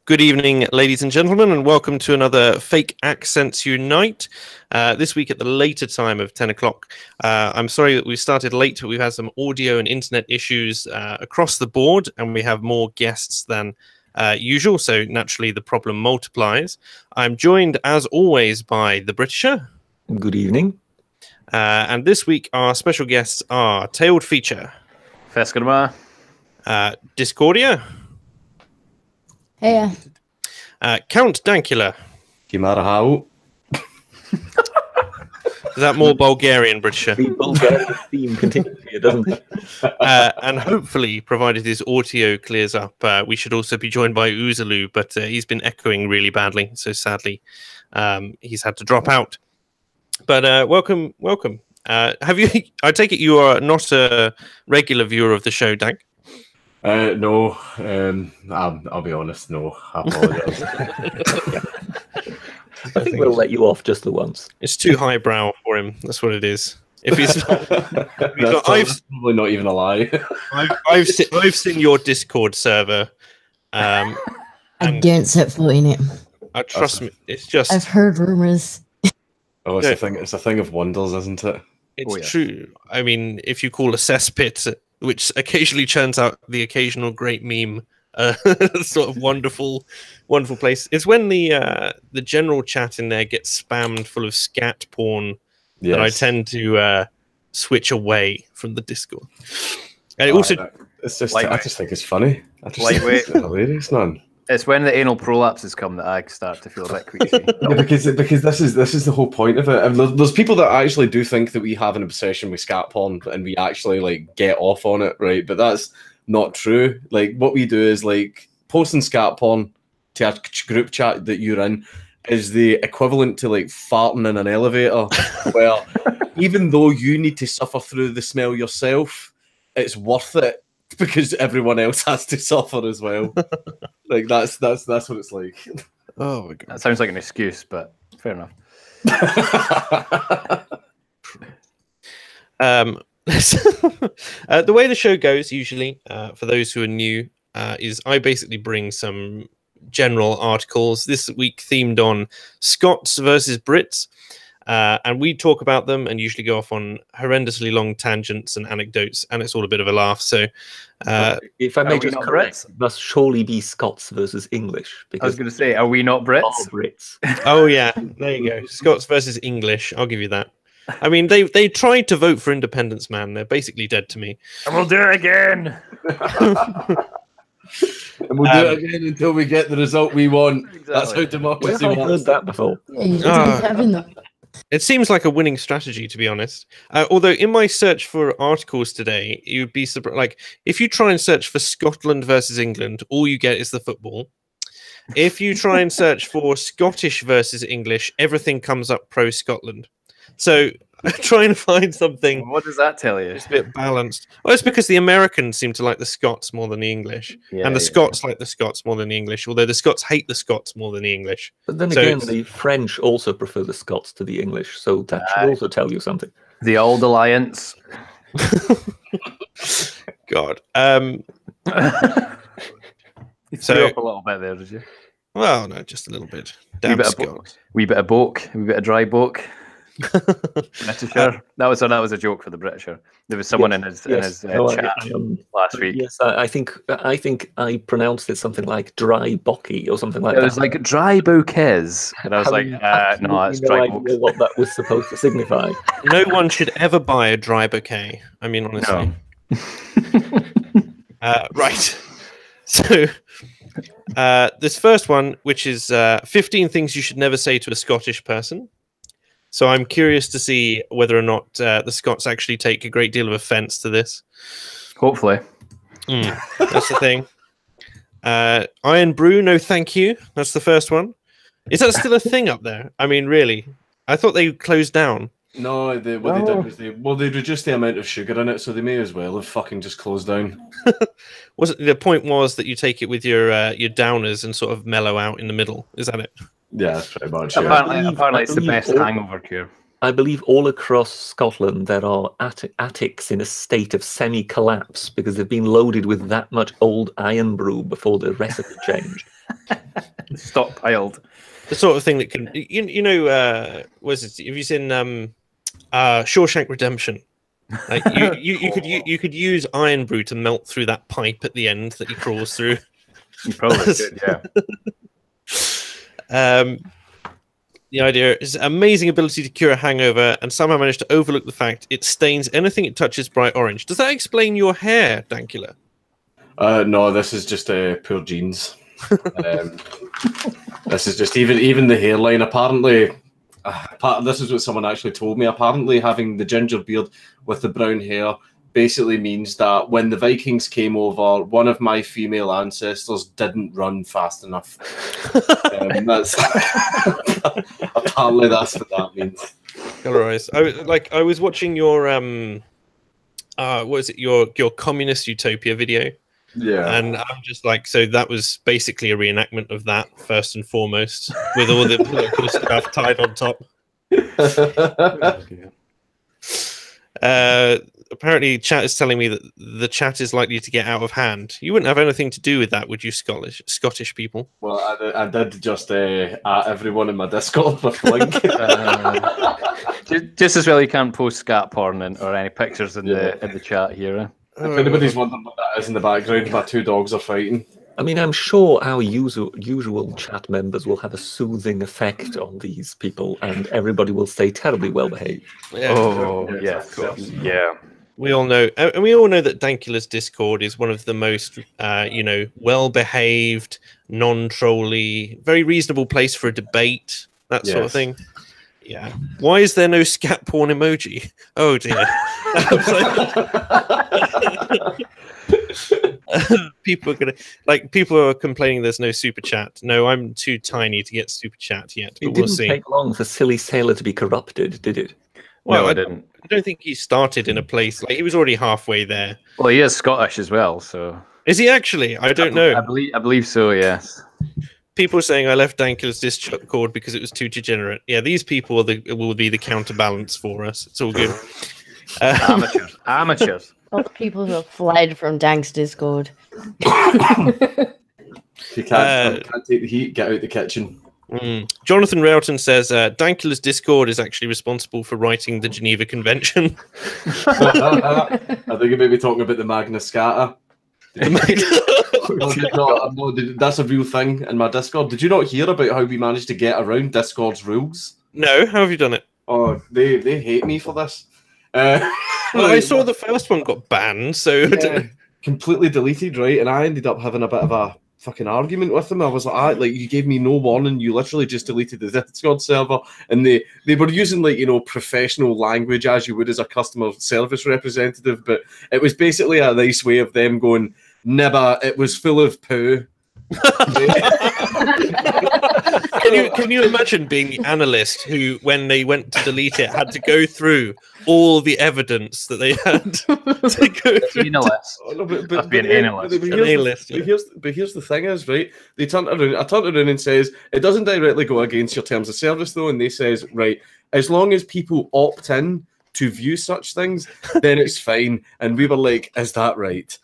Good evening, ladies and gentlemen, and welcome to another Fake Accents Unite. This week at the later time of 10 o'clock. I'm sorry that we started late, but we've had some audio and internet issues across the board, and we have more guests than usual, so naturally the problem multiplies. I'm joined, as always, by the Britisher. Good evening. And this week our special guests are Tailed Feature, Feskerma, Discordia, Hey, Count Dankula. Kimarahau. Is that more Bulgarian, Britisher? The Bulgarian theme continues here, doesn't it? And hopefully, provided his audio clears up, we should also be joined by Uzalu, but he's been echoing really badly, so sadly he's had to drop out. But welcome. Have you? I take it you are not a regular viewer of the show, Dank? No, I'll be honest, no. I apologize. I think we'll let you off just the once. It's too highbrow for him. That's what it is. If he's, That's probably not even a lie. I've seen your Discord server. I don't set foot in it. Trust me, it's just. I've heard rumors. Oh, it's a thing. It's a thing of wonders, isn't it? It's true. I mean, if you call a cesspit, which occasionally churns out the occasional great meme, sort of wonderful place. It's when the general chat in there gets spammed full of scat porn that I tend to switch away from the Discord. And it also, it's just I just think it's funny. I just Lightweight. think it's hilarious, man. It's when the anal prolapses come that I start to feel a bit queasy. Yeah, because this is the whole point of it. And there's people that actually do think that we have an obsession with scat porn and we actually like get off on it, right? But that's not true. Like what we do is like posting scat porn to a group chat that you're in is the equivalent to like farting in an elevator. Where even though you need to suffer through the smell yourself, it's worth it because everyone else has to suffer as well. Like that's what it's like. oh my god, That sounds like an excuse, but fair enough. The way the show goes usually, for those who are new, is I basically bring some general articles this week themed on Scots versus Brits, and we talk about them and usually go off on horrendously long tangents and anecdotes, and it's all a bit of a laugh. So if I may just not correct, it must surely be Scots versus English. I was going to say, are we not Brits? All Brits. oh yeah, there you go. Scots versus English. I'll give you that. I mean, they tried to vote for independence, man. They're basically dead to me. And we'll do it again. And we'll do it again until we get the result we want. Exactly. That's how democracy Where have I works. heard that before? Yeah, you just keep having them. It seems like a winning strategy, to be honest. Although in my search for articles today, you'd be surprised. Like if you try and search for Scotland versus England, all you get is the football. If you try and search for Scottish versus English, everything comes up pro Scotland. So trying to find something. What does that tell you? It's a bit balanced. Well, it's because the Americans seem to like the Scots more than the English, and the Scots like the Scots more than the English. Although the Scots hate the Scots more than the English. But then again, the French also prefer the Scots to the English, so that should also tell you something. The old alliance. God. You threw up a little bit there, did you? Well, no, just a little bit. Damn Scots. Wee bit of boke, a wee bit of dry boke. Britisher. That was a joke for the Britisher. There was someone in his chat last week. Yes, I think I pronounced it something like dry bocky or something like that. It was like dry bouquets, and I was like, no, it's dry bouquets. What that was supposed to signify. No one should ever buy a dry bouquet. I mean, honestly. No. Right. So this first one, which is 15 things you should never say to a Scottish person. So I'm curious to see whether or not the Scots actually take a great deal of offence to this. Hopefully. That's the thing. Iron Brew, no thank you. That's the first one. Is that still a thing up there? I mean, really? I thought they closed down. No, they did was they reduced the amount of sugar in it, so they may as well have fucking just closed down. The point was that you take it with your downers and sort of mellow out in the middle. Is that it? Yeah, that's pretty much. Apparently it's the best hangover cure. I believe all across Scotland there are attics in a state of semi-collapse because they've been loaded with that much old iron brew before the recipe changed. stockpiled. The sort of thing that can, you know, was it? Have you seen Shawshank Redemption? Like you could use iron brew to melt through that pipe at the end that he crawls through. You probably could, yeah. The idea is amazing ability to cure a hangover, and somehow managed to overlook the fact it stains anything it touches bright orange. Does that explain your hair, Dankula? No, this is just poor genes. This is just even the hairline. Apparently, this is what someone actually told me. Apparently, having the ginger beard with the brown hair basically means that when the Vikings came over, one of my female ancestors didn't run fast enough. That's apparently that's what that means. Colorized. I was watching your what is it? Your communist utopia video. Yeah. And I'm just like, so that was basically a reenactment of that first and foremost, with all the political stuff tied on top. Apparently, chat is telling me that the chat is likely to get out of hand. You wouldn't have anything to do with that, would you, Scottish people? Well, I did just at everyone in my Discord with link. Just as well you can't post scat porn or any pictures in the chat here. If anybody's wondering what that is in the background, my 2 dogs are fighting. I mean, I'm sure our usual chat members will have a soothing effect on these people, and everybody will stay terribly well behaved. Yeah. Oh, yeah, of course. Yeah. We all know, and we all know that Dankula's Discord is one of the most, well-behaved, non-trolly, very reasonable place for a debate, that sort of thing. Yeah. Why is there no scat porn emoji? Oh dear. People are complaining there's no super chat. No, I'm too tiny to get super chat yet. But It didn't take long for Silly Sailor to be corrupted, did it? Well, no, I didn't. I don't think he started in a place like he was already halfway there. Well, he is Scottish as well, so is he actually? I don't know. I believe so. Yes. People saying I left Dankula's Discord because it was too degenerate. Yeah, these people will be the counterbalance for us. It's all good. Amateurs. All the people who have fled from Dank's Discord. If you can't take the heat, get out the kitchen. Jonathan Railton says Dankula's Discord is actually responsible for writing the Geneva Convention. I think you may be talking about the Magnus Scatter. That's a real thing in my Discord. Did you not hear about how we managed to get around Discord's rules? No, how have you done it? Oh, they hate me for this. Well, I saw the first one got banned, so completely deleted, right? And I ended up having a bit of a fucking argument with them. I was like, you gave me no warning. You literally just deleted the Discord server, and they were using professional language as you would as a customer service representative, but it was basically a nice way of them going, "Never, it was full of poo." Can you imagine being the analyst who, when they went to delete it, had to go through all the evidence that they had to go through? Analyst. But here's the thing is, right, I turned around and says it doesn't directly go against your terms of service though, and they says, right, as long as people opt in to view such things, then it's fine. And we were like, is that right?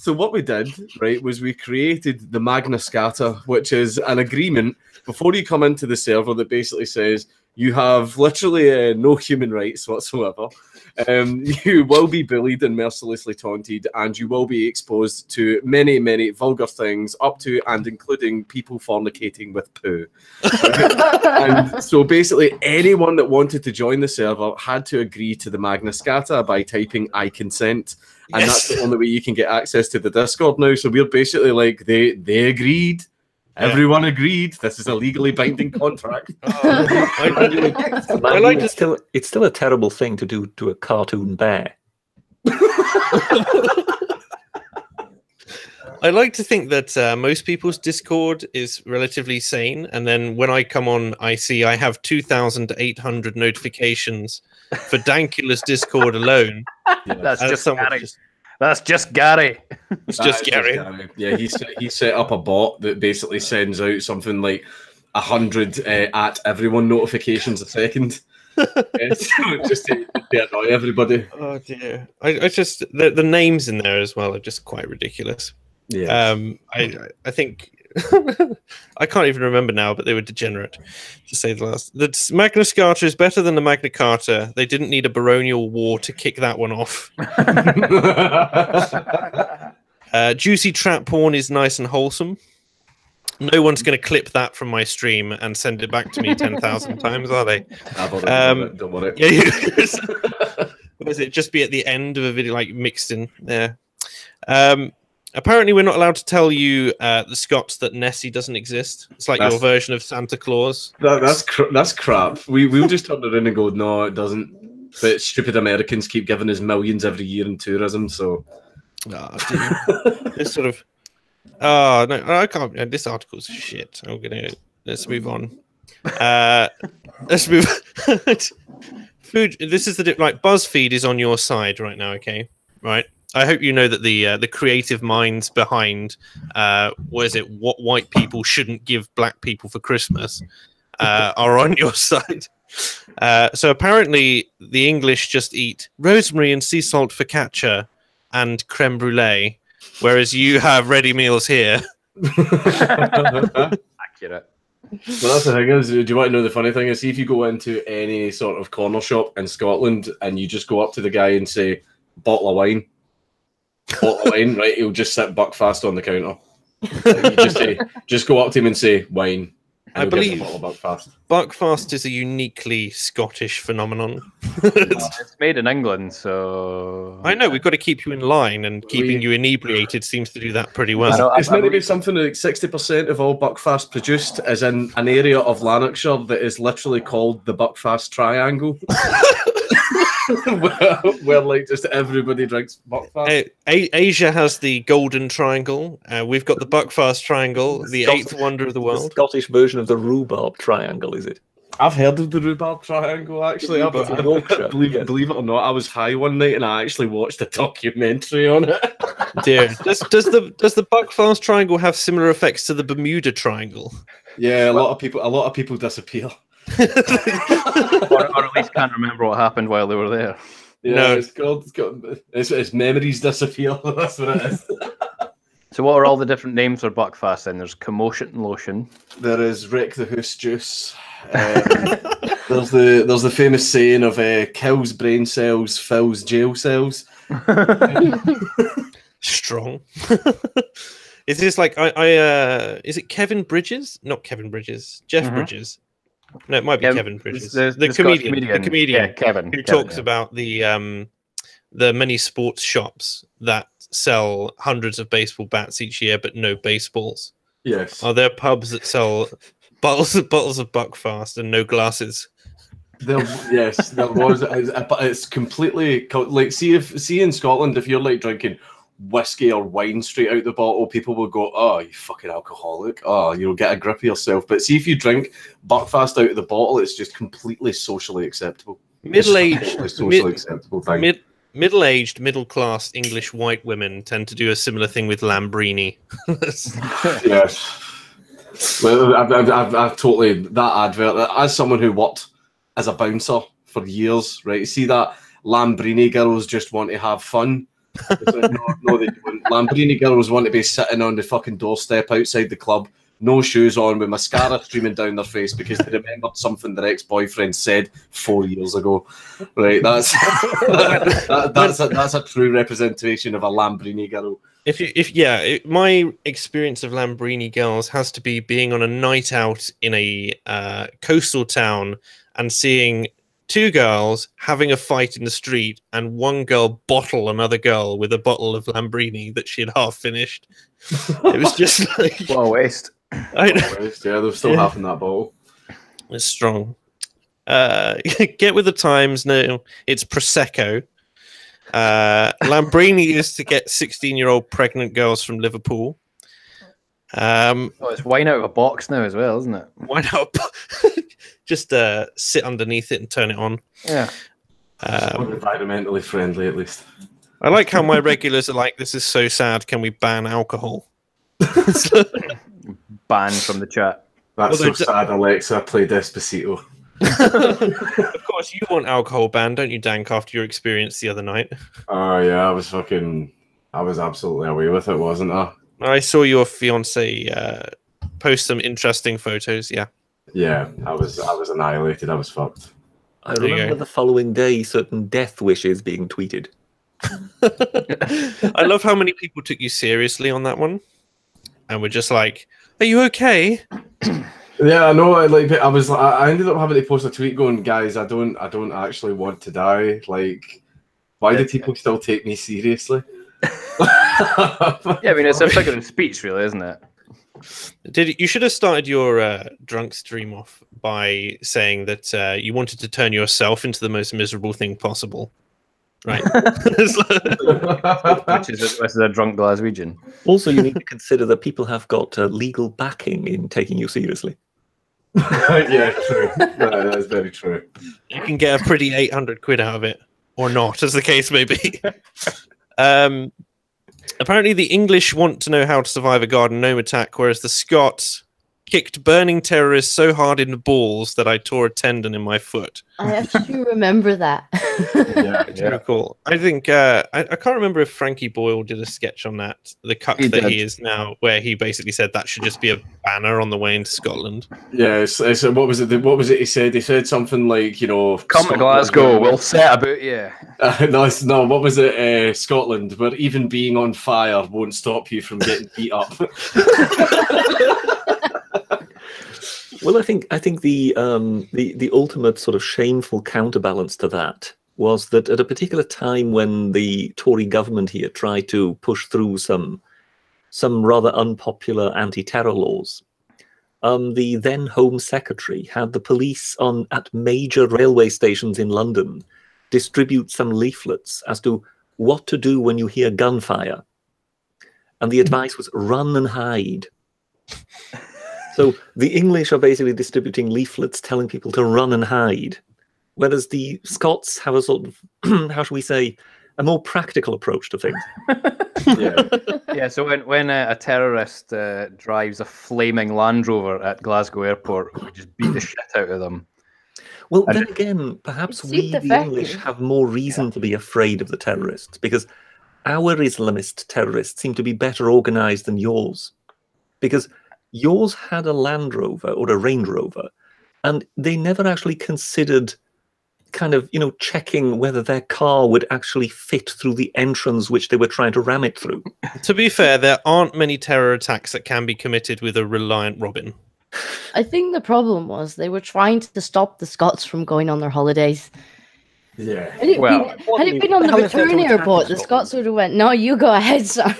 So what we did, right, was we created the Magnus Scatter, which is an agreement before you come into the server that basically says you have literally no human rights whatsoever. You will be bullied and mercilessly taunted, and you will be exposed to many, many vulgar things, up to and including people fornicating with poo. And so basically anyone that wanted to join the server had to agree to the Magnus Scatter by typing "I consent." And that's the only way you can get access to the Discord now. So we're basically like, they agreed. Everyone agreed. This is a legally binding contract. It's still a terrible thing to do to a cartoon bear. I like to think that most people's Discord is relatively sane, and then when I come on, I see I have 2,800 notifications for Dankula's Discord alone. That's just Gary. That's just Gary. It's just Gary. Yeah, he set up a bot that basically sends out something like 100 at everyone notifications a second. Just to annoy everybody. Oh dear! I just the names in there as well are just quite ridiculous. Yeah. I think I can't even remember now, but they were degenerate, to say the last. The Magnus Scatter is better than the Magna Carta. They didn't need a baronial war to kick that one off. Juicy trap porn is nice and wholesome. No one's going to clip that from my stream and send it back to me 10,000 times, are they? Don't worry. Yeah, was it just be at the end of a video, like mixed in there? Apparently, we're not allowed to tell you, the Scots, that Nessie doesn't exist. It's like your version of Santa Claus. That's crap. We'll just turn around and go, no, it doesn't. But stupid Americans keep giving us millions every year in tourism, so. This sort of. Oh no, I can't. This article's shit. Let's move on. Let's move. Food. This is like BuzzFeed is on your side right now. Okay, right. I hope you know that the creative minds behind what white people shouldn't give black people for Christmas are on your side. So apparently the English just eat rosemary and sea salt focaccia and creme brulee, whereas you have ready meals here. Accurate. Well, that's the thing is, do you want to know the funny thing is, see if you go into any sort of corner shop in Scotland and you just go up to the guy and say, bottle of wine, right? He'll just sit buckfast on the counter. You just go up to him and say, wine. I believe Buckfast is a uniquely Scottish phenomenon. It's made in England, so... I know, we've got to keep you in line, and keeping you inebriated seems to do that pretty well. It's meant to be something like 60% of all Buckfast produced is in an area of Lanarkshire that is literally called the Buckfast Triangle. where like just everybody drinks Buckfast. Asia has the Golden Triangle. We've got the Buckfast Triangle, the eighth wonder of the world. The Scottish version of the rhubarb triangle, is it? I've heard of the rhubarb triangle, actually. Believe it or not, I was high one night and I actually watched a documentary on it. Dear, does the Buckfast Triangle have similar effects to the Bermuda Triangle? Yeah, a lot of people disappear. or at least can't remember what happened while they were there. Yeah, no. It's memories disappear. That's what it is. So what are all the different names for Buckfast then? There's Commotion Lotion. There is Wreck the Hoose Juice. There's the famous saying of kills brain cells, fills jail cells. Strong. Is this like is it Kevin Bridges? Not Kevin Bridges. Jeff Bridges. No, it might be Kevin Bridges. The comedian, Kevin, who talks about the many sports shops that sell hundreds of baseball bats each year, but no baseballs. Yes. Are there pubs that sell bottles of Buckfast and no glasses? There was. It's completely like see in Scotland, if you're like drinking whiskey or wine straight out the bottle, people will go, "Oh, you fucking alcoholic! Oh, you'll get a grip of yourself." But see if you drink Buckfast out of the bottle, it's just completely socially acceptable. Middle-aged, acceptable thing. Middle-aged, middle-class English white women tend to do a similar thing with Lambrini. Yes. Well, I've totally that advert. As someone who worked as a bouncer for years, right? See that Lambrini girls just want to have fun. No, they don't. Lambrini girls want to be sitting on the fucking doorstep outside the club, no shoes on, with mascara streaming down their face because they remembered something their ex-boyfriend said 4 years ago. Right, that's a true representation of a Lambrini girl. My experience of Lambrini girls has to be being on a night out in a coastal town and seeing two girls having a fight in the street and one girl bottle another girl with a bottle of Lambrini that she had half finished. It was just like... What a waste. Yeah, there's still half in that bottle. It's strong. Get with the times. No, it's Prosecco. Lambrini is to get 16-year-old pregnant girls from Liverpool. It's wine out of a box now as well, isn't it? Wine out of just sit underneath it and turn it on. Yeah. Environmentally friendly, at least. I like how my regulars are like, "This is so sad. Can we ban alcohol?" Banned from the chat. That's so sad, Alexa. Play Despacito. Of course, you want alcohol banned, don't you, Dank? After your experience the other night. Oh yeah, I was absolutely away with it, wasn't I? I saw your fiance post some interesting photos. Yeah. Yeah, I was annihilated. I was fucked. I remember the following day certain death wishes being tweeted. I love how many people took you seriously on that one, and were just like, "Are you okay?" Yeah, I know. I ended up having to post a tweet going, "Guys, I don't actually want to die. Like, why do people still take me seriously?" Yeah, I mean, it's a figure of speech, really, isn't it? You should have started your drunk stream off by saying that you wanted to turn yourself into the most miserable thing possible, right? Which is a drunk Glaswegian. Also, you need to consider that people have got legal backing in taking you seriously. Yeah, true. That is very true. You can get a pretty 800 quid out of it, or not, as the case may be. Apparently, the English want to know how to survive a garden gnome attack, whereas the Scots kicked burning terrorists so hard in the balls that I tore a tendon in my foot. I actually remember that. Very cool. I think I can't remember if Frankie Boyle did a sketch on that, the cuck he is now, where he basically said that should just be a banner on the way into Scotland. Yeah, so what was it? What was it he said? He said something like, "Come to Glasgow, we'll set about you." No, what was it? Scotland, where even being on fire won't stop you from getting beat up. Well, I think the ultimate sort of shameful counterbalance to that was that at a particular time when the Tory government here tried to push through some rather unpopular anti-terror laws, the then Home Secretary had the police at major railway stations in London distribute some leaflets as to what to do when you hear gunfire, and the advice was run and hide. So the English are basically distributing leaflets telling people to run and hide, whereas the Scots have a sort of, how shall we say, a more practical approach to things. Yeah. So when a terrorist drives a flaming Land Rover at Glasgow Airport, we just beat the shit out of them. Well, then again, perhaps we, the English, have more reason to be afraid of the terrorists, because our Islamist terrorists seem to be better organized than yours. Because yours had a Land Rover or a Range Rover, and they never actually considered kind of, checking whether their car would actually fit through the entrance which they were trying to ram it through. To be fair, there aren't many terror attacks that can be committed with a reliant Robin. I think the problem was they were trying to stop the Scots from going on their holidays. Yeah. Had it been on the return airport, the Scots would have went, "No, you go ahead, son."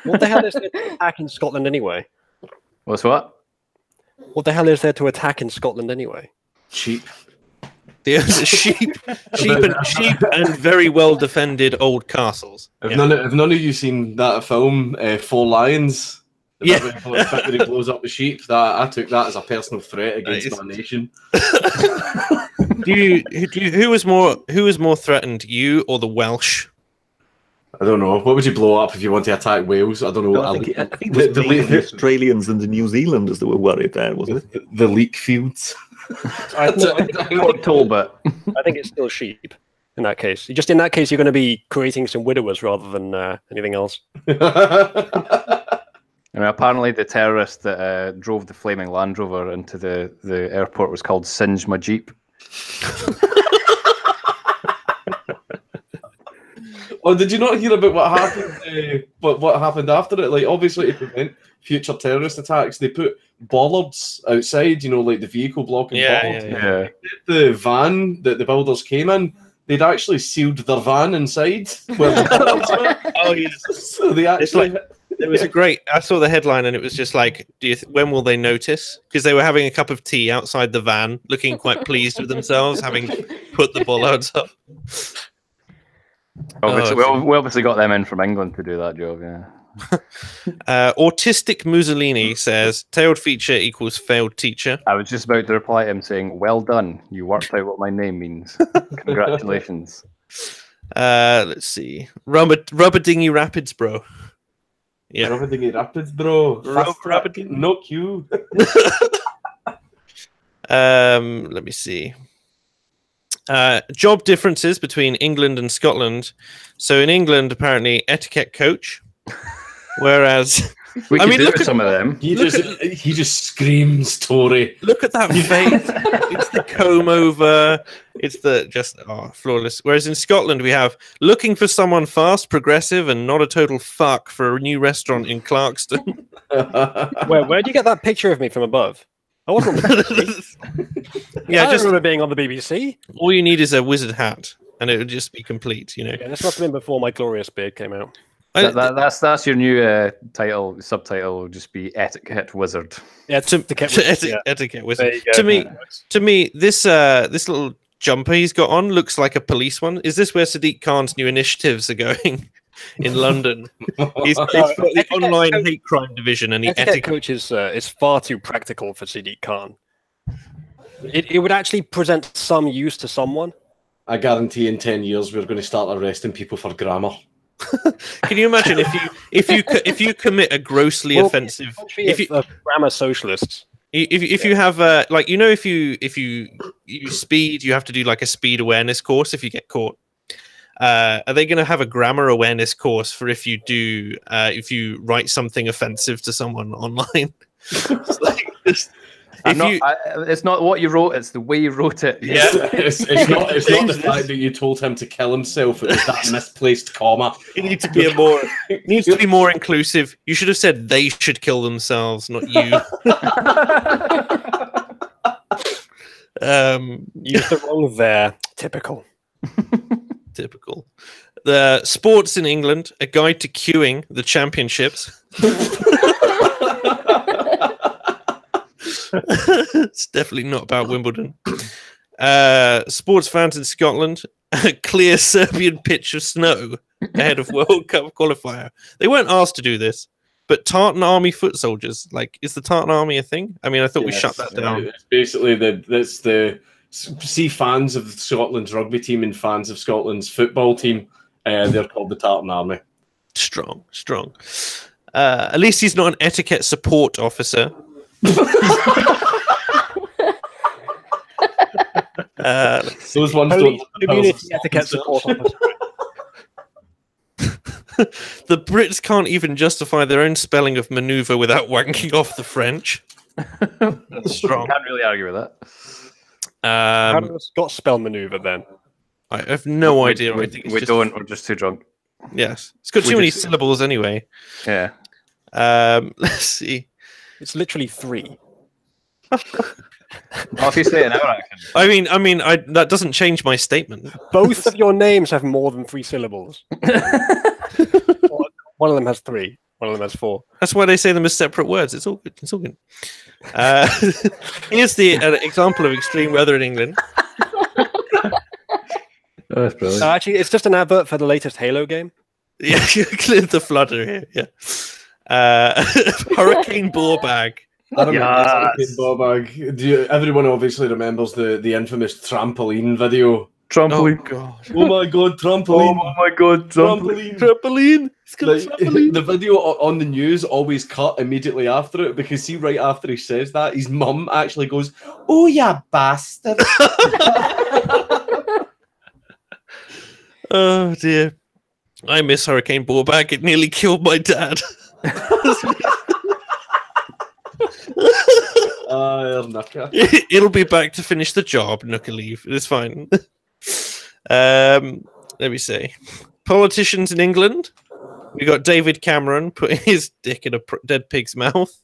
What the hell is there to attack in Scotland anyway? What's what? What the hell is there to attack in Scotland anyway? Sheep. Sheep and very well defended old castles. Have none of you seen that film, Four Lions? Yeah. When he blows up the sheep. That I took that as a personal threat against my nation. Who was more threatened, you or the Welsh? I don't know. What would you blow up if you want to attack Wales? I don't know. I think it was the Australians and the New Zealanders that were worried there, wasn't it? The leek fields. I think it's still sheep in that case. Just in that case, you're going to be creating some widowers rather than anything else. I mean, apparently the terrorist that drove the flaming Land Rover into the airport was called Singe My Jeep. Oh, did you not hear about what happened? What happened after it? Like, obviously, to prevent future terrorist attacks, they put bollards outside. Like the vehicle blocking bollards. Yeah. The van that the builders came in, they'd actually sealed their van inside. Where the bollards were. Oh yes. So they actually. There was a great. I saw the headline and it was just like, when will they notice? Because they were having a cup of tea outside the van, looking quite pleased with themselves, having put the bollards up. We obviously got them in from England to do that job, yeah. Autistic Mussolini says, tailed feature equals failed teacher. I was just about to reply to him saying, "Well done, you worked out what my name means. Congratulations." Let's see. Rubber Dinghy Rapids, bro. Yeah. Rubber Dinghy Rapids, bro. Rubber no queue. Let me see. Job differences between England and Scotland. So in England, apparently, etiquette coach, whereas We I could mean, do look with at- some of them. He just screams Tory. Look at that face. It's the comb over. It's the flawless. Whereas in Scotland, we have looking for someone fast, progressive, and not a total fuck for a new restaurant in Clarkston. Where do you get that picture of me from above? I wasn't on the BBC. Yeah, I just remember being on the BBC. all you need is a wizard hat, and it would just be complete. You know. Yeah, this must have been before my glorious beard came out. That's your new subtitle will just be etiquette wizard. Yeah, Etiquette wizard. To me, this little jumper he's got on looks like a police one. Is this where Sadiq Khan's new initiatives are going in London? He's got the online hate crime division, and the etiquette coach is far too practical for Sadiq Khan. It would actually present some use to someone. I guarantee in 10 years we're going to start arresting people for grammar. Can you imagine if you commit a grossly offensive grammar socialists? If you have if you speed, you have to do like a speed awareness course if you get caught. Are they going to have a grammar awareness course for if you write something offensive to someone online? It's not what you wrote; it's the way you wrote it. Yeah, it's not the fact that you told him to kill himself. It was that misplaced comma. It needs to be more inclusive. You should have said they should kill themselves, not you. Use the wrong there. Typical. Typical. The sports in England: a guide to queuing the championships. It's definitely not about Wimbledon. Sports fans in Scotland: a clear Serbian pitch of snow ahead of World Cup qualifier. They weren't asked to do this, but Tartan Army foot soldiers. Like, is the Tartan Army a thing? I mean, I thought we shut that down. It's basically fans of Scotland's rugby team and fans of Scotland's football team. They're called the Tartan Army. Strong. At least he's not an etiquette support officer. Those ones don't. Community etiquette support officer. The Brits can't even justify their own spelling of maneuver without wanking off the French. That's strong. Can't really argue with that. How do the Scots spell maneuver then? I have no idea. We're just too drunk. Yes, it's got too many syllables anyway. Yeah. Let's see. It's literally 3. If you say it in our accent. I mean, that doesn't change my statement. Both of your names have more than 3 syllables. One of them has 3. One of them has 4. That's why they say them as separate words. It's all good. It's all good. Here's the example of extreme weather in England. Oh, that's brilliant. Actually, it's just an advert for the latest Halo game. Yeah, cleared the flooder here. Yeah. Hurricane ball bag. I remember Hurricane ball bag. Everyone obviously remembers the infamous trampoline video. Trampoline. Oh god. Oh my god, trampoline. Oh my god, trampoline. Trampoline. It's got Like, trampoline. the video on the news always cut immediately after it because see, right after he says that, his mum actually goes, "Oh yeah, bastard." Oh dear. I miss Hurricane ball bag. It nearly killed my dad. It'll be back to finish the job. Nooka leave. It's fine. Let me see. Politicians in England. We got David Cameron putting his dick in a dead pig's mouth.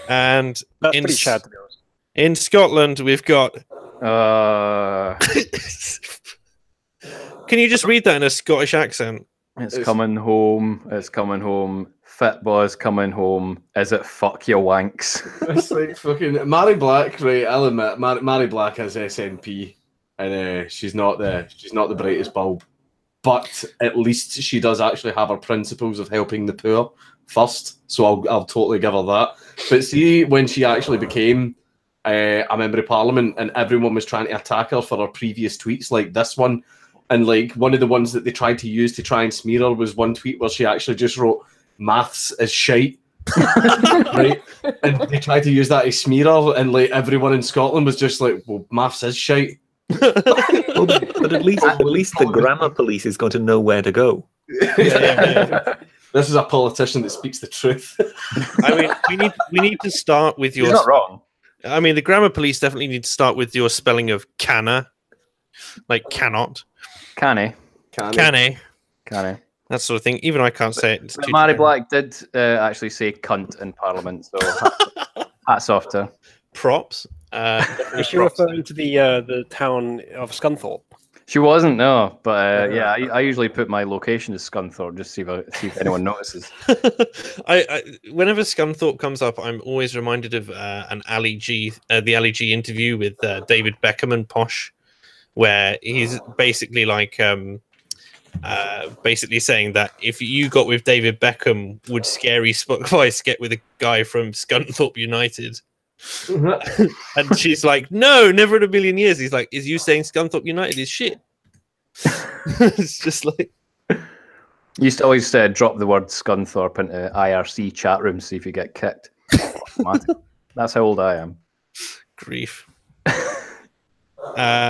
And That's pretty sad, to be honest. In Scotland, we've got. Can you just read that in a Scottish accent? It's coming home. It's coming home. Fit boys coming home. Is it fuck your wanks? It's like fucking Mary Black, right? I'll admit, Mary Black has SNP, and she's not the brightest bulb, but at least she does actually have her principles of helping the poor first. So I'll totally give her that. But see, when she actually became a member of Parliament, and everyone was trying to attack her for her previous tweets, like this one, and like one of the ones that they tried to use to try and smear her was one tweet where she actually just wrote "maths is shite." Right, and they tried to use that to smear her, and like everyone in Scotland was just like, "Well, maths is shite." But at least the grammar police is going to know where to go. Yeah. This is a politician that speaks the truth. I mean, we need to start with your. You're not wrong. I mean, the grammar police definitely need to start with your spelling of canna, like cannot, Canny. canny, Canny. that sort of thing. Even I can't say it. It's too Mary generic. Black did actually say cunt in Parliament, so hats off to her. Props. Is she referring to the town of Scunthorpe? She wasn't, no, but yeah, I usually put my location as Scunthorpe just to see if anyone notices. I whenever Scunthorpe comes up, I'm always reminded of an Ali G, the Ali G interview with David Beckham and Posh, where he's basically like basically saying that if you got with David Beckham, would Scary Spice get with a guy from Scunthorpe United? And she's like, no, never in a million years. He's like, is you saying Scunthorpe United is shit? It's just like, Used to always drop the word Scunthorpe into IRC chat rooms, see if you get kicked. That's how old I am. grief.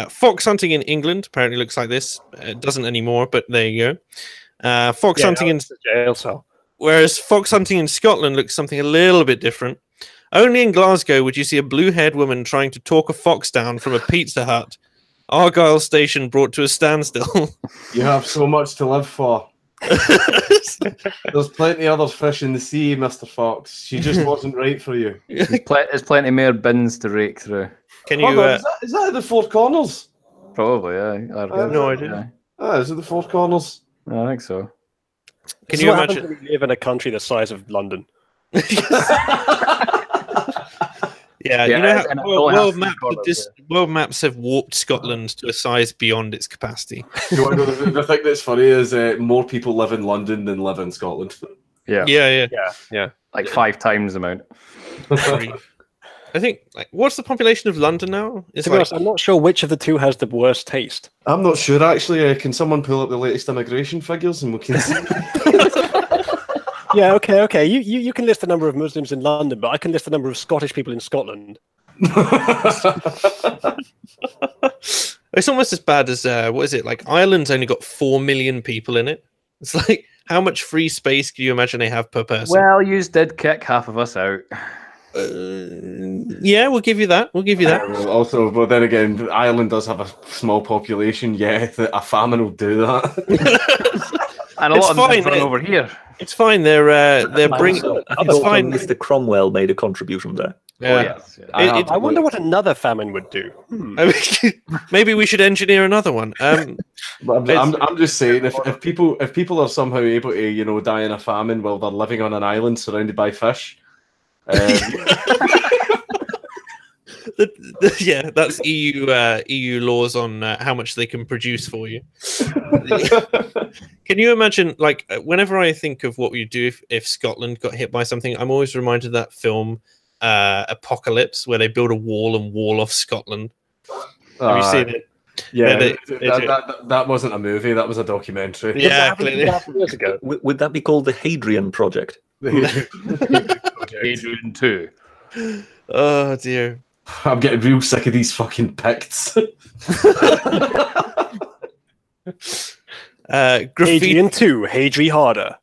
Fox hunting in England apparently looks like this. It doesn't anymore, but there you go. Fox hunting in jail cell. Whereas fox hunting in Scotland looks something a little bit different. Only in Glasgow would you see a blue-haired woman trying to talk a fox down from a Pizza Hut. Argyle Station brought to a standstill. You have so much to live for. There's plenty of other fish in the sea, Mr. Fox. She just wasn't right for you. There's plenty more bins to rake through. Can you? Is that at the Four Corners? Probably, yeah. I have no idea. Is it the Four Corners? I think so. Can you imagine? We live in a country the size of London. Yeah, Yeah, you know and how world maps have warped Scotland to a size beyond its capacity. You want to know, the thing that's funny is more people live in London than live in Scotland. Yeah. Like 5 times the amount. I think, like, what's the population of London now? It's To be honest, I'm not sure which of the two has the worst taste. I'm not sure, actually. Can someone pull up the latest immigration figures and we can see? Yeah, okay. You can list the number of Muslims in London, but I can list the number of Scottish people in Scotland. It's almost as bad as what is it? Like Ireland's only got 4 million people in it. It's like, how much free space can you imagine they have per person? Well, you did kick half of us out. Yeah, we'll give you that. Also, but then again, Ireland does have a small population. Yeah, a famine will do that. And a It's lot of them fine, run over here. It's fine. They're bringing. I think also Mr. Cromwell made a contribution there. Yeah. Oh, yes. I wonder what another famine would do. I mean, maybe we should engineer another one. But I'm just saying, if people are somehow able to die in a famine while they're living on an island surrounded by fish. Yeah, that's EU laws on how much they can produce for you. Can you imagine, like, whenever I think of what we'd do if Scotland got hit by something, I'm always reminded of that film Apocalypse, where they build a wall and wall off Scotland. Have you seen it? Yeah, that wasn't a movie, that was a documentary. Yeah, clearly. Years ago. Would that be called the Hadrian Project? Adrian 2. Oh dear. I'm getting real sick of these fucking picts. Graffiti. Adrian 2, Hadri Harder.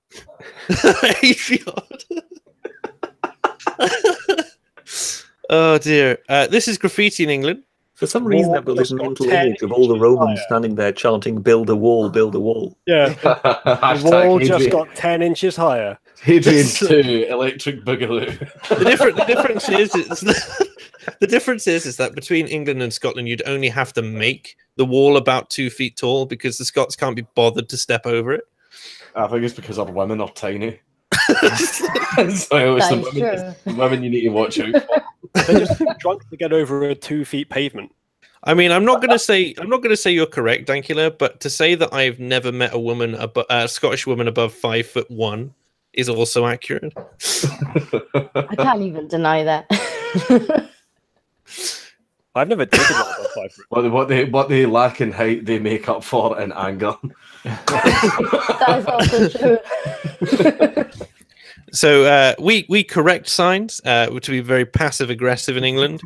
Oh dear. This is graffiti in England. For some reason, I've got this mental image of all the Romans standing there chanting, "Build a wall, build a wall." Yeah. The wall just got 10 inches higher. Hadrian 2, Electric Boogaloo. The difference is that between England and Scotland, you'd only have to make the wall about 2 feet tall because the Scots can't be bothered to step over it. I think it's because our women are tiny. So some women you need to watch out for. They're just too drunk to get over a 2 feet pavement. I mean, I'm not going to say you're correct, Dankula, but to say that I've never met a Scottish woman above 5'1" is also accurate. I can't even deny that. I've never dated one above 5 foot. What they lack in height, they make up for in anger. That is also true. So we correct signs, which would be very passive aggressive in England,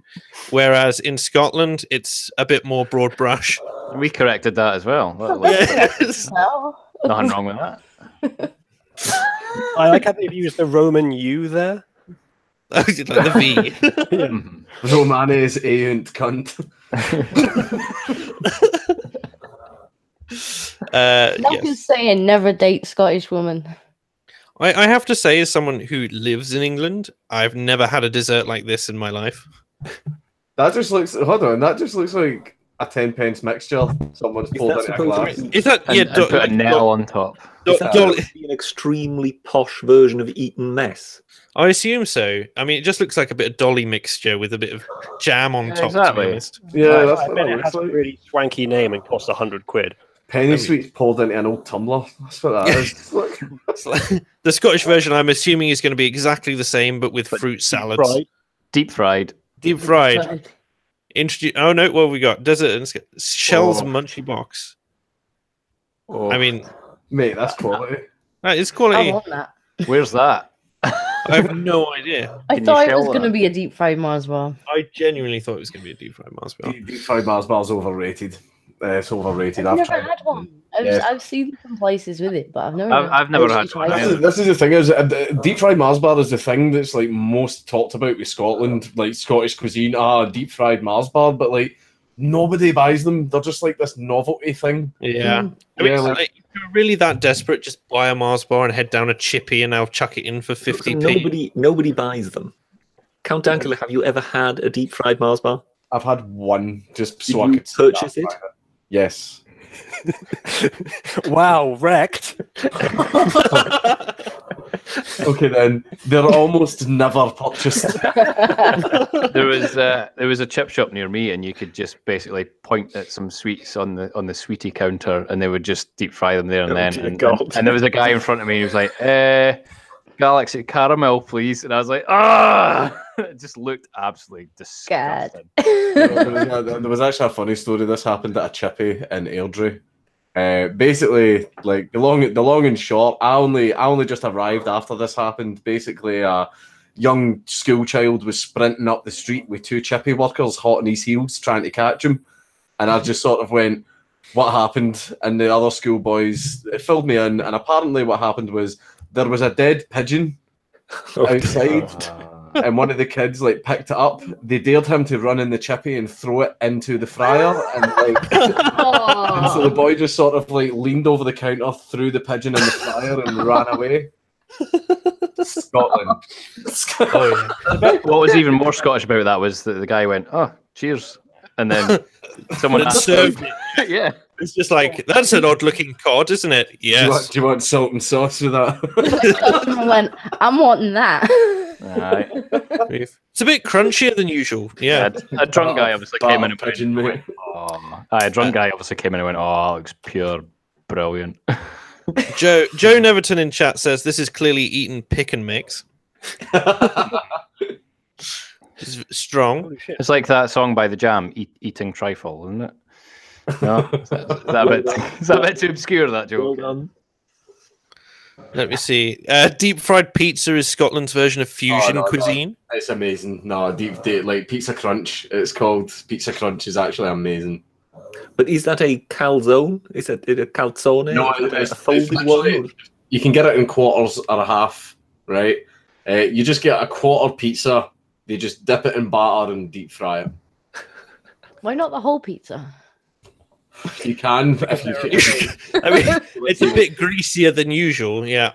whereas in Scotland it's a bit more broad brush. We corrected that as well. Yes. No. Nothing wrong with that. I like how they've used the Roman U there. Like the V. Yeah. Romanes aiunt cunt. Nothing's Yes. saying never date Scottish woman. I have to say, as someone who lives in England, I've never had a dessert like this in my life. That just looks. Hold on. That just looks like a 10-pence mixture. Someone's Is pulled that into a supposed glass. to be, Is that And, and put a nail on top. is that supposed to be an extremely posh version of Eton mess? I assume so. I mean, it just looks like a bit of dolly mixture with a bit of jam on Yeah, top. exactly. To be honest, Yeah, that's I what bet that it looks has a like. really swanky name and costs £100. Penny sweets poured into an old tumbler. That's what that is. Look. It's like- the Scottish version, I'm assuming, is going to be exactly the same, but with fruit salads, Right. Deep fried. deep fried. Oh no! Well, we got desert and shells Oh. munchy box. Oh, I mean, Mate, that's quality. that is I quality. want that. where's that? I have no idea. I Can you thought it shell was going to that? be a deep fried Mars bar. I genuinely thought it was going to be a deep fried Mars bar. Deep fried Mars bar's overrated. It's overrated. I've never tried had it. one. Yes. I've seen some places with it, but I've never. I've never had actually one. tried This it. is, this is the thing is deep fried Mars bar is the thing that's like most talked about with Scotland, like Scottish cuisine. Deep fried Mars bar, but like nobody buys them. They're just like this novelty thing. Yeah. I mean, Yeah, it's like- like, if you're really that desperate, just buy a Mars bar and head down a chippy, and I'll chuck it in for 50p. Nobody buys them. Count Dankula, have you ever had a deep fried Mars bar? I've had one just Did so I you could purchase it? Yes. Wow, wrecked. Okay, then they're almost never purchased. There was a chip shop near me, and you could just basically point at some sweets on the sweetie counter, and they would just deep fry them there and then. dear And, God. and there was a guy in front of me who was like, Galaxy caramel, please. And I was like, ah! It just looked absolutely God. disgusting. There was actually a funny story. This happened at a chippy in Airdrie. Basically, like the long and short, I only just arrived after this happened. Basically, a young school child was sprinting up the street with two chippy workers hot on his heels trying to catch him, and I just sort of went, "What happened?" And the other schoolboys filled me in, and apparently what happened was there was a dead pigeon outside. And one of the kids like picked it up. They dared him to run in the chippy and throw it into the fryer, and like, and so the boy just sort of like leaned over the counter, threw the pigeon in the fryer, and ran away. Scotland. Oh, yeah. What was even more Scottish about that was that the guy went, "Oh, cheers," and then someone And asked served him, it. "Yeah." It's just like, that's an odd looking cod, isn't it? Yes. Do you want salt and sauce with that? I went, I'm wanting that. Aye. It's a bit crunchier than usual. Yeah. A drunk guy obviously came in and pigeon, mate. a drunk guy obviously came in and went, "Oh, it looks pure brilliant." Joe Neverton in chat says this is clearly eaten pick and mix. It's strong. Holy shit. It's like that song by The Jam, "Eating Trifle," isn't it? No, is that a bit too obscure, that joke? Well done. Let me see. Deep fried pizza is Scotland's version of fusion no. cuisine. It's amazing. No, deep like Pizza Crunch. It's called Pizza Crunch. Is actually amazing. But is that a calzone? Is it a calzone? No, Is it it's a folded literally- one? You can get it in quarters or a half, right? You just get a quarter pizza. They just dip it in batter and deep fry it. Why not the whole pizza? You can if you I mean, it's a bit greasier than usual. Yeah.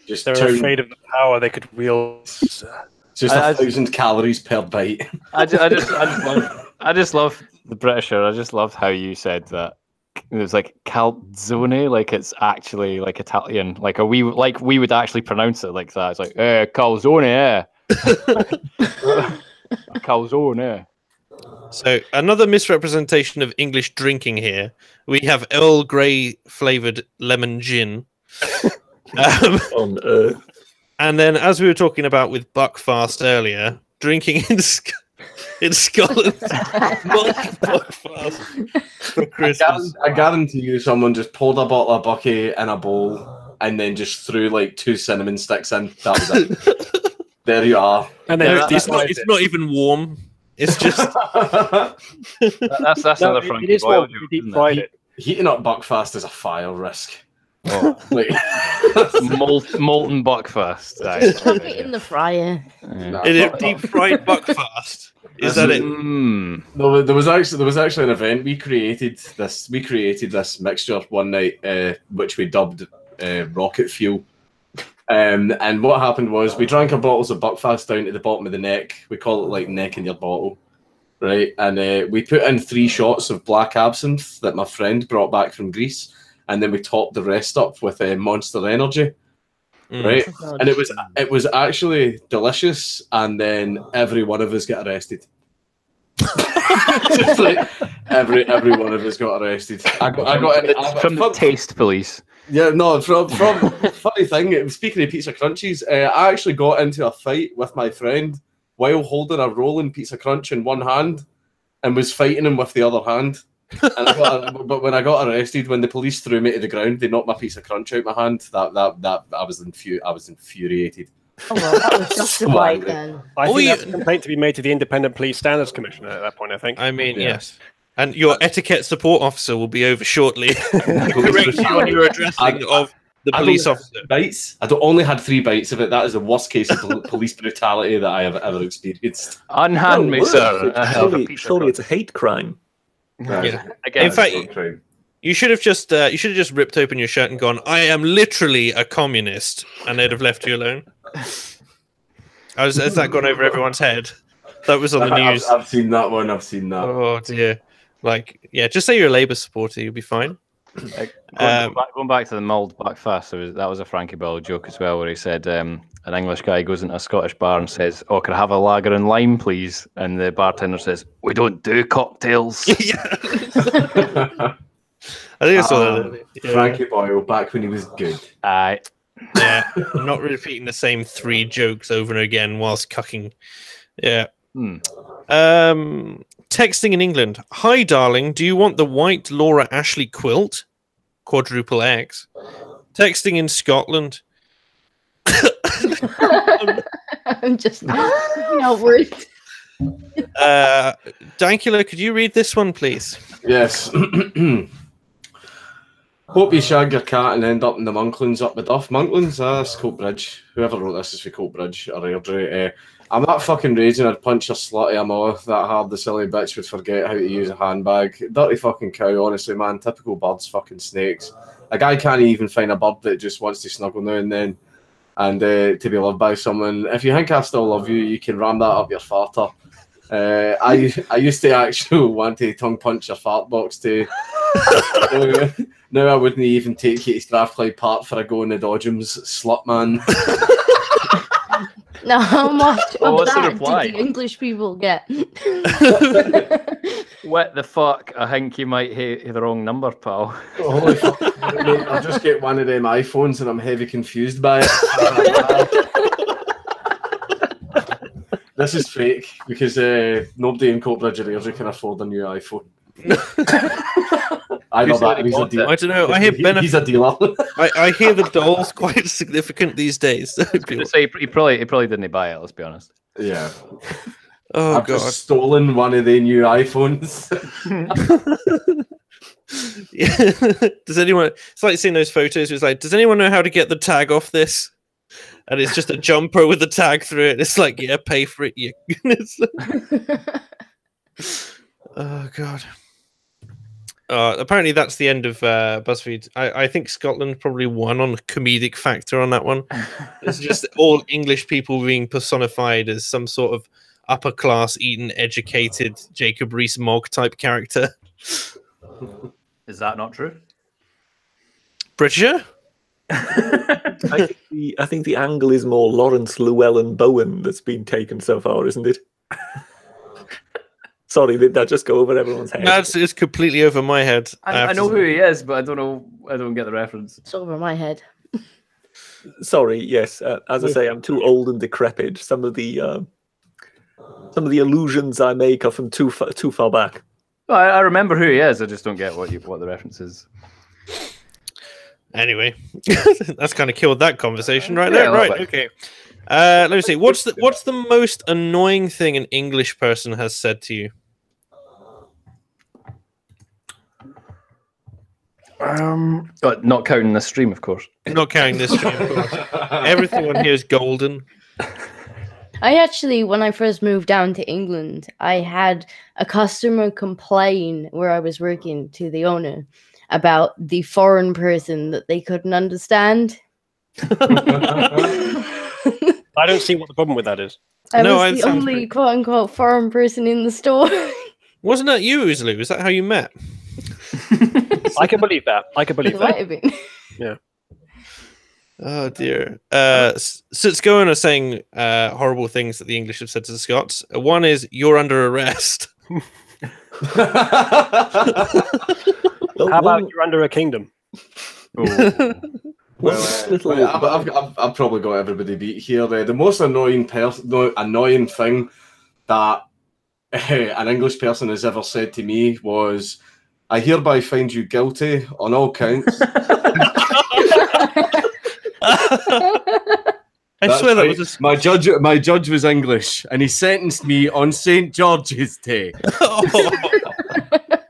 just They're turn. afraid of the power they could wield. Just I- 1,000 calories per bite. I just love the Britisher. I just love how you said that. It was like calzone, like it's actually like Italian, like we would actually pronounce it like that. It's like calzone, calzone. So another misrepresentation of English drinking here. We have Earl Grey flavored lemon gin. On earth. And then, as we were talking about with Buckfast earlier, drinking in Scotland, Buckfast for Christmas. I guarantee you someone just poured a bottle of Bucky in a bowl and then just threw like 2 cinnamon sticks in. That was it. There you are. And then It's not even warm. It's just That's another Frankie it is Boyle what joke, we deep isn't it? fried it. Heating up Buckfast is a fire risk. Oh, Like, molten buckfast. Chuck it in the fryer. nah, Is not- it deep fried buckfast? Is that it? No, there was actually an event we created this mixture one night, which we dubbed rocket fuel. And what happened was we drank our bottles of Buckfast down to the bottom of the neck. We call it like neck in your bottle, right? And we put in 3 shots of black absinthe that my friend brought back from Greece, and then we topped the rest up with Monster Energy, right? Oh, God. And it was actually delicious. And then every one of us got arrested. Just like every one of us got arrested. I got in, From the taste police. Yeah, no, from funny thing, speaking of pizza crunchies, I actually got into a fight with my friend while holding a rolling pizza crunch in one hand and was fighting him with the other hand. And but when I got arrested, when the police threw me to the ground, they knocked my pizza crunch out my hand. That I was infuriated. Oh, well, that was justified angry. then. I Oh, think yeah. that's a complaint to be made to the Independent Police Standards Commission at that point, I think. I mean, Yeah. yes. And your etiquette support officer will be over shortly. Correct you on your addressing of the police officer. Bites? I only had 3 bites of it. That is the worst case of police brutality that I have ever experienced. Unhand me, worse. sir. I have a Surely, pizza surely crunch. it's a hate crime. Yeah. Again, In fact, you should have just ripped open your shirt and gone, "I am literally a communist," and they'd have left you alone. Has that gone over everyone's head? That was on the news. I've seen that one. I've seen that. Oh dear. Like, yeah, just say you're a Labour supporter, you'll be fine. going back to the mulled buckfast, that was a Frankie Boyle joke as well, where he said an English guy goes into a Scottish bar and says, "Oh, can I have a lager and lime, please?" And the bartender says, "We don't do cocktails." Yeah. I think I saw that. Yeah. Frankie Boyle back when he was good. Aye. Yeah, I'm not repeating the same 3 jokes over and again whilst cucking. Yeah. Texting in England. Hi, darling. Do you want the white Laura Ashley quilt? Quadruple X. Texting in Scotland. I'm just outward. Dankula, could you read this one, please? Yes. Hope you shag your cat and end up in the Monklands up the Duff. Monklands? That's Coatbridge. Whoever wrote this is for Coatbridge or Airdrie. I'm that fucking raging I'd punch a slutty Amma that hard the silly bitch would forget how to use a handbag. Dirty fucking cow, honestly, man. Typical birds, fucking snakes. A guy can't even find a bird that just wants to snuggle now and then and to be loved by someone. If you think I still love you, you can ram that up your farter. I used to actually want to tongue punch your fart box too. Now I wouldn't even take you to Strathclyde Park for a go in the Dodgems, slut man. Now, how much of what's the that reply? did the English people get? What the fuck? I think you might hit the wrong number, pal. Holy fuck, mate, I'll just get one of them iPhones and I'm heavy confused by it. This is fake because nobody in Coatbridge or Airdrie can afford a new iPhone. I know that. He's a dealer. I don't know. I hear He's a dealer. I hear the doll's quite significant these days. I was going to say he probably didn't buy it. Let's be honest. Yeah. Oh I've god. just stolen one of the new iPhones. Yeah. Does anyone? It's like seeing those photos. It's like, does anyone know how to get the tag off this? And it's just a jumper with the tag through it. It's like, yeah, pay for it. You. Oh god. Apparently that's the end of BuzzFeed. I think Scotland probably won on comedic factor on that one. It's just all English people being personified as some sort of upper class, Eton educated Jacob Rees-Mogg type character. Is that not true? Britisher? I think the angle is more Lawrence Llewellyn Bowen that's been taken so far, isn't it? Sorry, did that just go over everyone's head? It's completely over my head. I know who he is, but I don't get the reference. It's over my head. Sorry, yes. As I say, I'm too old and decrepit. Some of the allusions I make are from too far back. Well, I remember who he is. I just don't get what the reference is. Anyway, that's kind of killed that conversation right there. Yeah, Right, okay. Let me see. What's the most annoying thing an English person has said to you? But not counting the stream, of course. Not counting this stream, of course. Everything on here is golden. I actually, when I first moved down to England, I had a customer complain where I was working to the owner about the foreign person that they couldn't understand. I don't see what the problem with that is. I No, was it the sounds only pretty- quote-unquote foreign person in the store. Wasn't that you, Uzlu? Is that how you met? I can believe that. I can believe It might that. have been. Oh dear. Scots are saying horrible things that the English have said to the Scots. One is you're under arrest. Well, How about you're under a kingdom? little, Right, I've probably got everybody beat here. The most annoying thing that an English person has ever said to me was, "I hereby find you guilty on all counts." I That's swear that right. was a... My judge was English, and he sentenced me on St. George's Day.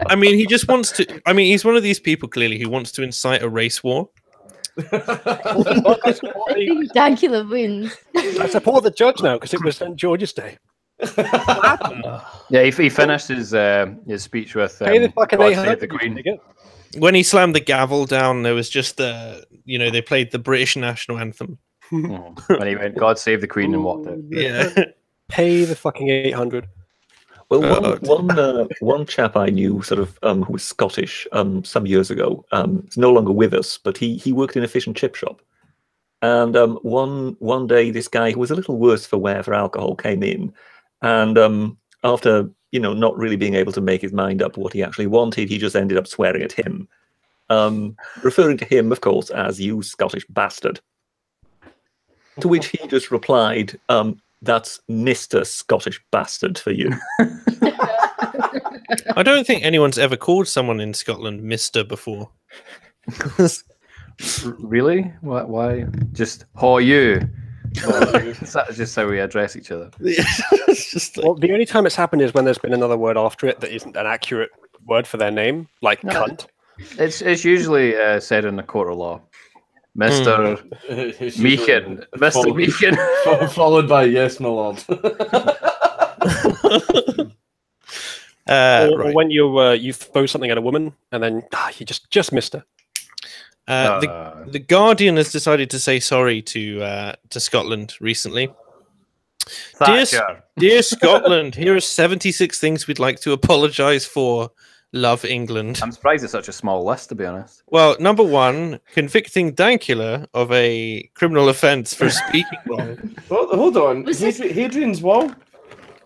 I mean, he just wants to. I mean, he's one of these people clearly who wants to incite a race war. I think Dankula wins. I support the judge now because it was St. George's Day. Yeah, he finished his speech with Pay the fucking God 800. Save the Queen. When he slammed the gavel down, there was just they played the British national anthem. When he went, God Save the Queen, and walked out. Yeah. Pay the fucking 800. Well, one chap I knew, sort of, who was Scottish, some years ago, is no longer with us, but he worked in a fish and chip shop. And one day, this guy who was a little worse for wear for alcohol came in, and after not really being able to make his mind up what he actually wanted, he just ended up swearing at him, referring to him, of course, as "you Scottish bastard." To which he just replied, "That's Mr. Scottish bastard for you." I don't think anyone's ever called someone in Scotland Mister before. Really? Why? Just "How are you?" That's just how we address each other. It's just like, Well, the only time it's happened is when there's been another word after it that isn't an accurate word for their name, like No. cunt. It's usually said in the court of law, Mister Meekin, Mister Meekin. Followed by "Yes, my lord." Or right. when you throw something at a woman and then you just missed her. The Guardian has decided to say sorry to Scotland recently. Thatcher. Dear Scotland, here are 76 things we'd like to apologise for. Love, England. I'm surprised it's such a small list, to be honest. Well, number one, convicting Dankula of a criminal offence for speaking wrong. Hold on. Was this- Hadrian's Wall?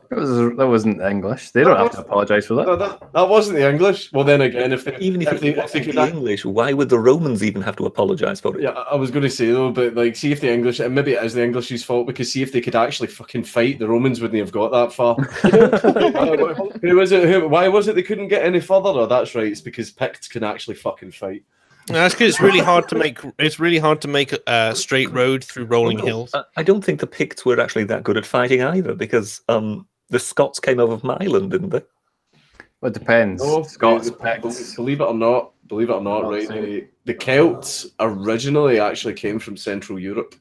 That wasn't English. They don't have to apologise for that. No, that wasn't the English. Well, then again, Even if it wasn't the English, why would the Romans even have to apologise for it? Yeah, I was going to say though, but like, see if the English, and maybe it is the English's fault, because see if they could actually fucking fight, the Romans wouldn't have got that far. Who was it? Why was it they couldn't get any further? Oh, that's right. It's because Picts can actually fucking fight. That's because it's really hard to make. It's really hard to make a straight road through rolling Well, no, hills. I don't think the Picts were actually that good at fighting either, because the Scots came over from Ireland, didn't they? Well, it depends. Scots, Picts. Believe it or not, Not right? saying. The Celts originally actually came from Central Europe.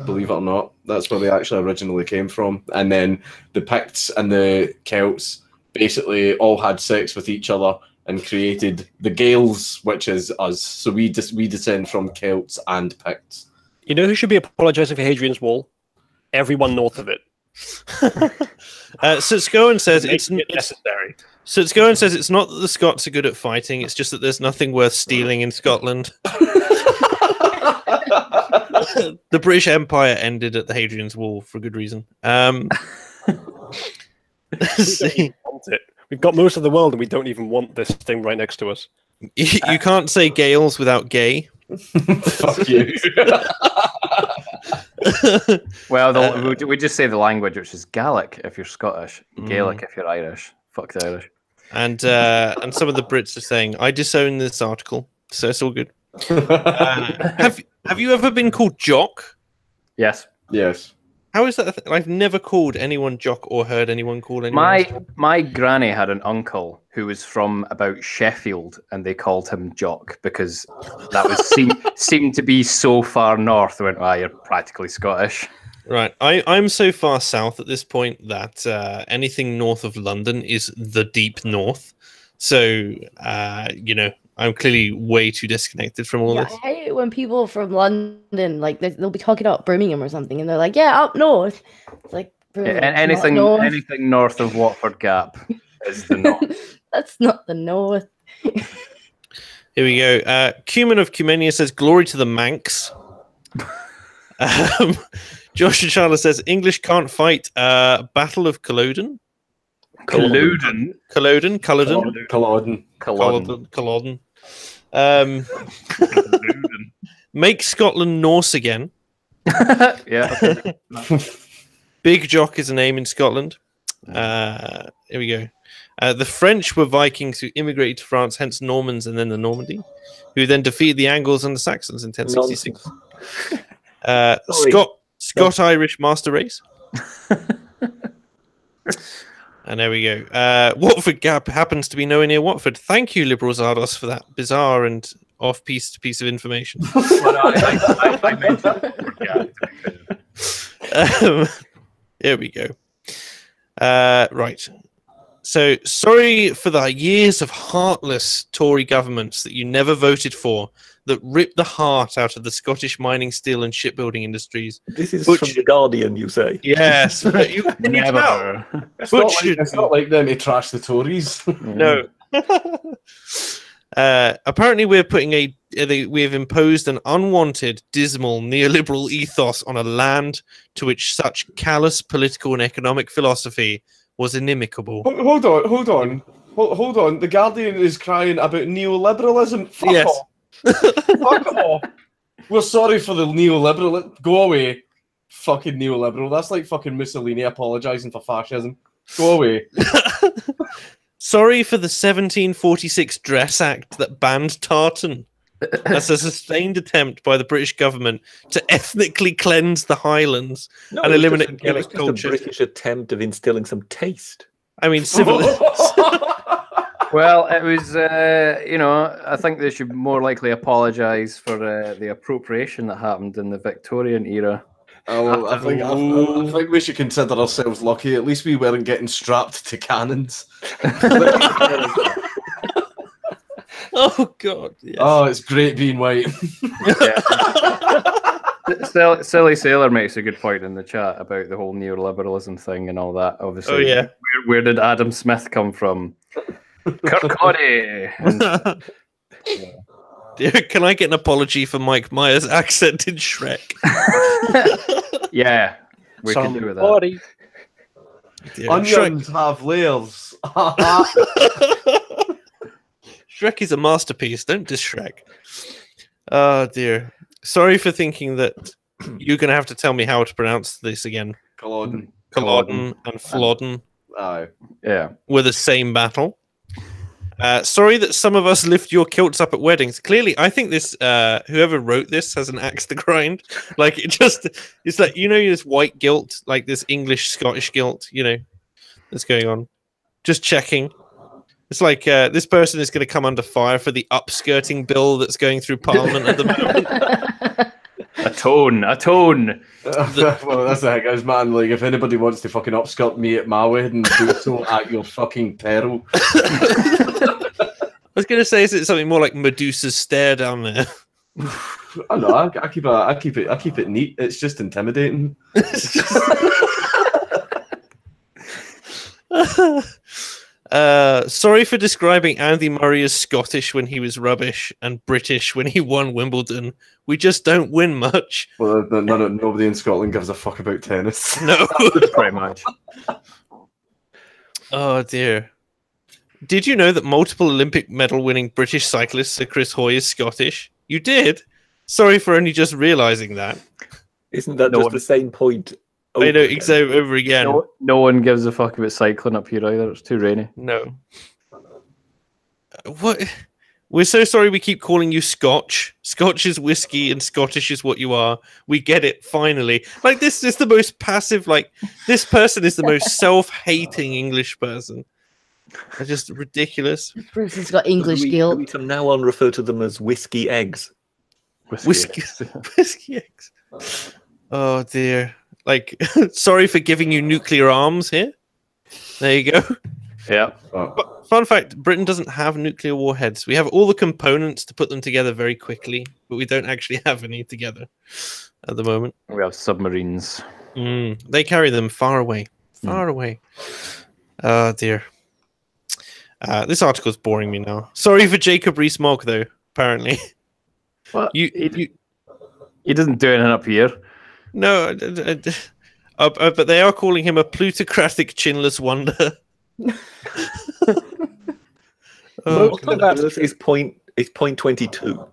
Believe it or not, that's where they actually originally came from. And then the Picts and the Celts basically all had sex with each other and created the Gaels, which is us. So we descend from Celts and Picts. You know who should be apologising for Hadrian's Wall? Everyone north of it. Scotscoan says Making it necessary. Scotscoan says it's not that the Scots are good at fighting; it's just that there's nothing worth stealing in Scotland. The British Empire ended at the Hadrian's Wall for good reason. See, Want it. We've got most of the world and we don't even want this thing right next to us. you can't say Gaels without gay. Fuck you. Well, we just say the language, which is Gaelic if you're Scottish, Gaelic if you're Irish. Fuck the Irish. And some of the Brits are saying, "I disown this article," so it's all good. Have you ever been called Jock? Yes. Yes. How is that? I've never called anyone Jock or heard anyone call anyone. My granny had an uncle who was from about Sheffield, and they called him Jock because that was seemed to be so far north. I went, "Ah, you're practically Scottish." Right. I'm so far south at this point that anything north of London is the deep north. So I'm clearly way too disconnected from all this. I hate it when people from London, like, they'll be talking about Birmingham or something, and they're like, "Yeah, up north." It's like, Anything north of Watford Gap is the north. That's not the north. Here we go. Cumin of Cumenia says, "Glory to the Manx." Josh and Charlotte says, "English can't fight." Battle of Culloden. Culloden. Make Scotland Norse again. Yeah. Big Jock is a name in Scotland. Here we go. The French were Vikings who immigrated to France, hence Normans and then the Normandy, who then defeated the Angles and the Saxons in 1066. Scot-Irish master race. And there we go. Watford Gap happens to be nowhere near Watford. Thank you, Liberal Zardos, for that bizarre and off-piece piece of information. I meant Watford Gap. Here we go. Right. So, sorry for the years of heartless Tory governments that you never voted for, that ripped the heart out of the Scottish mining, steel, and shipbuilding industries. This is from The Guardian, you say? Yes. Never. It's not like them to trash the Tories. No. Apparently, we have imposed an unwanted, dismal neoliberal ethos on a land to which such callous political and economic philosophy was inimical. Hold on. The Guardian is crying about neoliberalism. Fuck off. Fuck off. We're sorry for the neoliberal. Go away. Fucking neoliberal. That's like fucking Mussolini apologising for fascism. Go away. Sorry for the 1746 Dress Act that banned tartan. That's a sustained attempt by the British government to ethnically cleanse the Highlands and eliminate Gaelic culture. A British attempt of instilling some taste. I mean, civil. Well, it was, I think they should more likely apologise for the appropriation that happened in the Victorian era. I think we should consider ourselves lucky. At least we weren't getting strapped to cannons. Oh, God. Yes. Oh, it's great being white. Silly Sailor makes a good point in the chat about the whole neoliberalism thing and all that. Obviously, oh, yeah. Where did Adam Smith come from? Kirkcaldy. Can I get an apology for Mike Myers' accent in Shrek? Yeah, we can do with that. Onions have layers. Shrek is a masterpiece. Don't diss Shrek. Oh, dear. Sorry for thinking that you're going to have to tell me how to pronounce this again. Culloden and Flodden. Yeah. Were the same battle. Sorry that some of us lift your kilts up at weddings. Clearly, I think this whoever wrote this has an axe to grind. Like, it's like, this white guilt, like this English Scottish guilt, that's going on. Just checking. It's like this person is going to come under fire for the upskirting bill that's going through Parliament at the moment. A tone. Well, that's the heck, guys, man. Like, if anybody wants to fucking upskirt me at my wedding, do so at your fucking peril. I was going to say, is it something more like Medusa's stare down there? I know. I keep it neat. It's just intimidating. Sorry for describing Andy Murray as Scottish when he was rubbish and British when he won Wimbledon. We just don't win much. Well, nobody in Scotland gives a fuck about tennis. No. Pretty much. Oh, dear. Did you know that multiple Olympic medal winning British cyclist Sir Chris Hoy is Scottish? You did? Sorry for only just realising that. Isn't that just the same point? I know, over again. No one gives a fuck about cycling up here either. It's too rainy. No. What We're so sorry we keep calling you Scotch. Scotch is whiskey and Scottish is what you are. We get it, finally. Like, this is the most passive, like, this person is the most self-hating English person. They're just ridiculous. This person's got English Do we guilt. from now on refer to them as whiskey eggs? Whiskey eggs. Oh, dear. Like, sorry for giving you nuclear arms here. There you go. Yeah. But fun fact, Britain doesn't have nuclear warheads. We have all the components to put them together very quickly, but we don't actually have any together at the moment. We have submarines. They carry them far away. Far away. Oh, dear. This article's boring me now. Sorry for Jacob Rees-Mogg, though, apparently. Well, he doesn't do anything up here. No, but they are calling him a plutocratic chinless wonder. It's point 22.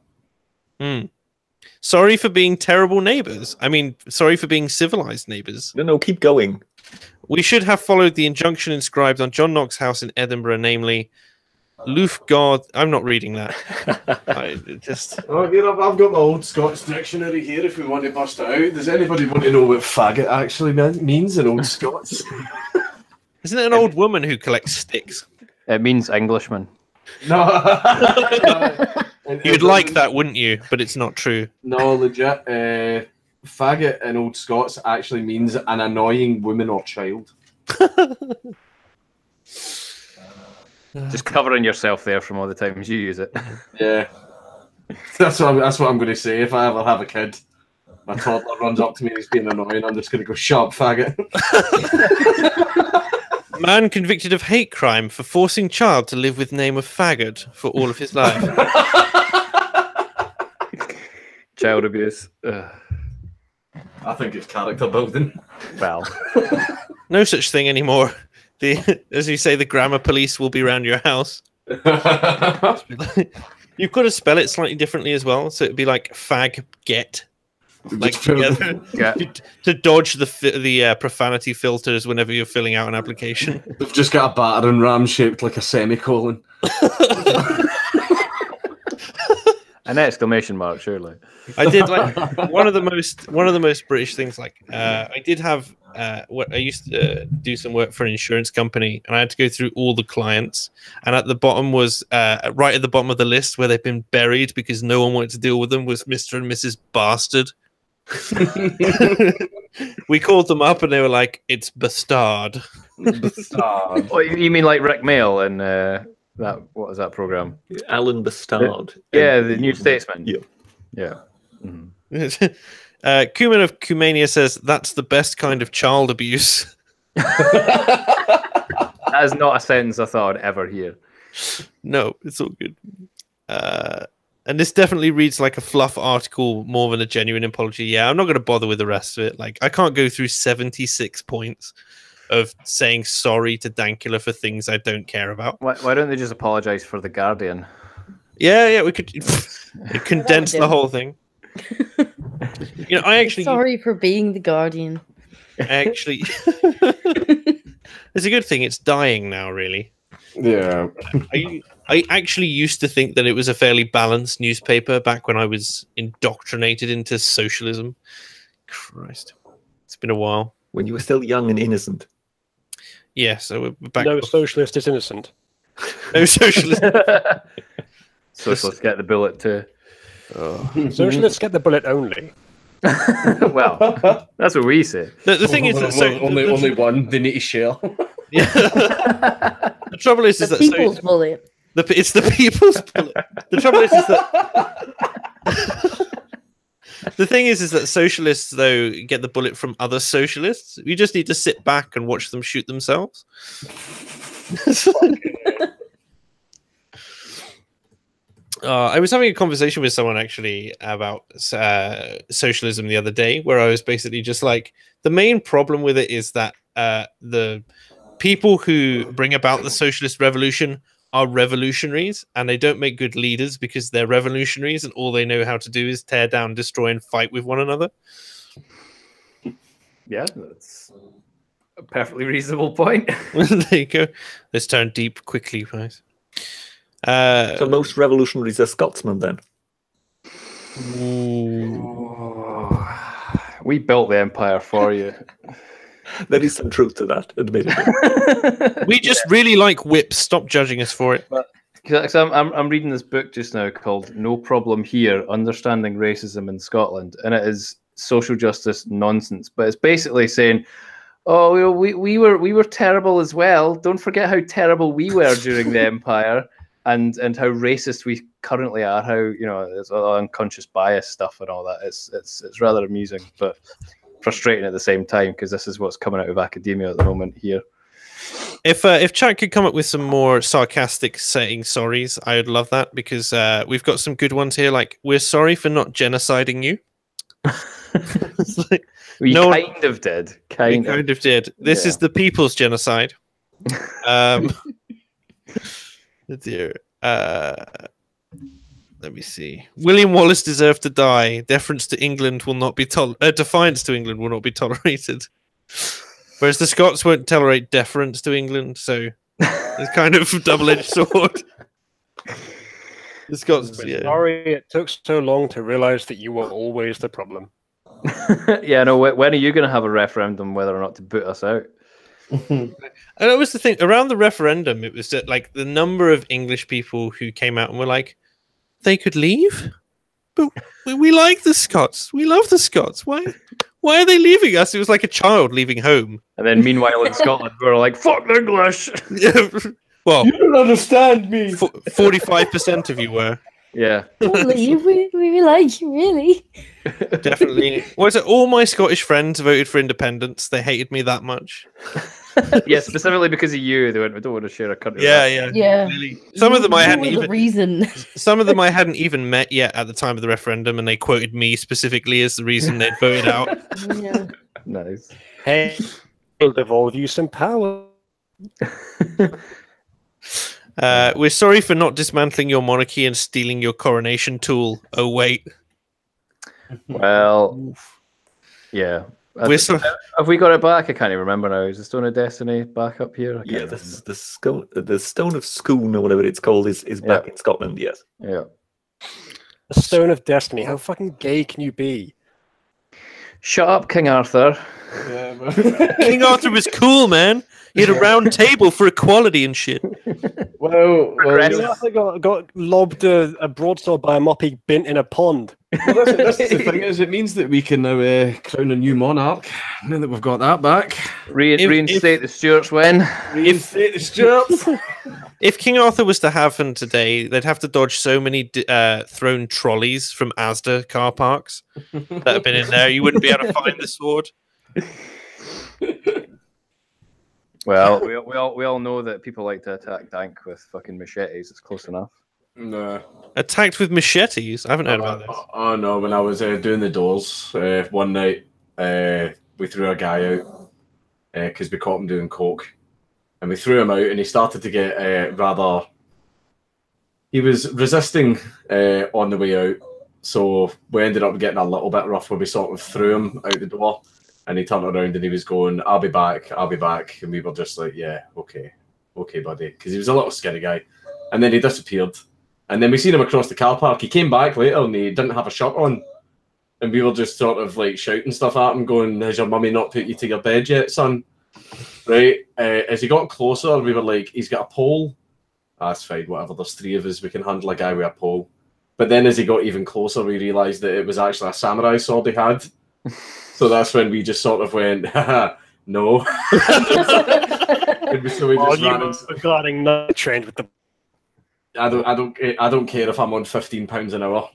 Sorry for being terrible neighbours. I mean, sorry for being civilized neighbours. No, keep going. We should have followed the injunction inscribed on John Knox's house in Edinburgh, namely, Loof God. I'm not reading that. Oh, here, I've got my old Scots dictionary here if we want to bust it out. Does anybody want to know what faggot actually means in old Scots? Isn't it an old woman who collects sticks? It means Englishman. No. You'd like that, wouldn't you? But it's not true. No, legit. Faggot in old Scots actually means an annoying woman or child. Just covering yourself there from all the times you use it. Yeah. That's what I'm going to say. If I ever have a kid, my toddler runs up to me and he's being annoying, I'm just going to go, "Shut up, faggot." Man convicted of hate crime for forcing child to live with name of faggot for all of his life. Child abuse. I think it's character building. Well, No such thing anymore. As you say, the grammar police will be around your house. You've got to spell it slightly differently as well. So it'd be like fag get. Like together to dodge the profanity filters whenever you're filling out an application. We've just got a battering ram shaped like a semicolon. an exclamation mark, surely. I did like one of the most British things. Like I did have what I used to do some work for an insurance company, and I had to go through all the clients. And at the bottom was right at the bottom of the list where they've been buried because no one wanted to deal with them was Mr. and Mrs. Bastard. We called them up and they were like, "It's Bastard." Bastard. Oh, you mean like Rick Mail and that? What was that program? Alan Bastard. Yeah, the New Statesman. Yeah. Yeah. Mm-hmm. Kuman of Kumania says that's the best kind of child abuse. That is not a sentence I thought I'd ever hear. No, it's all good. And this definitely reads like a fluff article more than a genuine apology. Yeah, I'm not going to bother with the rest of it. Like, I can't go through 76 points of saying sorry to Dankula for things I don't care about. Why don't they just apologize for The Guardian? Yeah, we could condense the whole thing. You know, I actually Sorry for being the Guardian. actually it's a good thing it's dying now, really. Yeah. I actually used to think that it was a fairly balanced newspaper back when I was indoctrinated into socialism. Christ, it's been a while. When you were still young and innocent. Yeah, so we're back. No socialist is innocent. No socialist. Socialists get the bullet too. Socialists get the bullet only. Well, that's what we say. The thing is that only one. They need to share. Yeah. The trouble is The that people's bullet. it's the people's bullet. The trouble is that the thing is that socialists though get the bullet from other socialists. You just need to sit back and watch them shoot themselves. I was having a conversation with someone actually about socialism the other day, where I was basically just like, the main problem with it is that the people who bring about the socialist revolution are revolutionaries, and they don't make good leaders because they're revolutionaries, and all they know how to do is tear down, destroy, and fight with one another. Yeah, that's a perfectly reasonable point. There you go. Let's turn deep quickly, guys. So most revolutionaries are Scotsmen then. We built the empire for you. There is some truth to that, admittedly. We just really like whips. Stop judging us for it. Because I'm reading this book just now called "No Problem Here: Understanding Racism in Scotland," and it is social justice nonsense. But it's basically saying, "Oh, we were terrible as well. Don't forget how terrible we were during the empire, and how racist we currently are. How there's unconscious bias stuff and all that. It's rather amusing, but frustrating at the same time because this is what's coming out of academia at the moment here." If chat could come up with some more sarcastic saying sorries, I would love that because we've got some good ones here. Like, we're sorry for not genociding you. We kind of did. Kind of did. This is the people's genocide. Dear. Let me see. William Wallace deserved to die. Deference to England will not be defiance to England will not be tolerated. Whereas the Scots won't tolerate deference to England, so it's kind of a double-edged sword. The Scots, Sorry, it took so long to realise that you were always the problem. Yeah, no. When are you going to have a referendum whether or not to boot us out? And that was the thing around the referendum. It was that, like, the number of English people who came out and were like, they could leave, but we like the Scots. We love the Scots. Why are they leaving us? It was like a child leaving home. And then, meanwhile, in Scotland, we're like, "Fuck the English." Well, you don't understand me. 45% of you were. Yeah. Leave. We like you, really. Definitely. Was it all my Scottish friends voted for independence? They hated me that much. Yeah, specifically because of you. They went, "We don't want to share a country." Yeah. Yeah. Some of them I You hadn't were the even. reason. Some of them I hadn't even met yet at the time of the referendum, and they quoted me specifically as the reason they'd voted out. Yeah. Nice. Hey, we'll devolve you some power. We're sorry for not dismantling your monarchy and stealing your coronation tool. Oh wait. Well, yeah. Have we got it back? I can't even remember now. Is the Stone of Destiny back up here? Yeah, the Stone of Scone or whatever it's called is back in Scotland. Yes. Yeah. The Stone of Destiny. How fucking gay can you be? Shut up, King Arthur. Yeah, King Arthur was cool, man. He had a round table for equality and shit. Well, King Arthur got lobbed a broadsword by a moppy bint in a pond. Well, that's the thing is, it means that we can now crown a new monarch. Now that we've got that back, Reinstate the Stuarts when? reinstate the Stuarts. If King Arthur was to happen today, they'd have to dodge so many thrown trolleys from Asda car parks that have been in there. You wouldn't be able to find the sword. Well, we all know that people like to attack Dank with fucking machetes. It's close enough. No. Attacked with machetes? I haven't heard about this. Oh no! When I was doing the doors one night, we threw a guy out because we caught him doing coke, and we threw him out, and he started to get rather. He was resisting on the way out, so we ended up getting a little bit rough where we sort of threw him out the door, and he turned around and he was going, "I'll be back, and we were just like, "Yeah, okay, buddy," because he was a little skinny guy, and then he disappeared. And then we seen him across the car park. He came back later and he didn't have a shirt on. And we were just sort of like shouting stuff at him, going, "Has your mummy not put you to your bed yet, son?" Right? As he got closer, we were like, "He's got a pole." That's fine, whatever. There's three of us. We can handle a guy with a pole. But then as he got even closer, we realised that it was actually a samurai sword he had. So that's when we just sort of went, "Haha, no." So we just ran regarding night trained with the. I don't care if I'm on £15 an hour,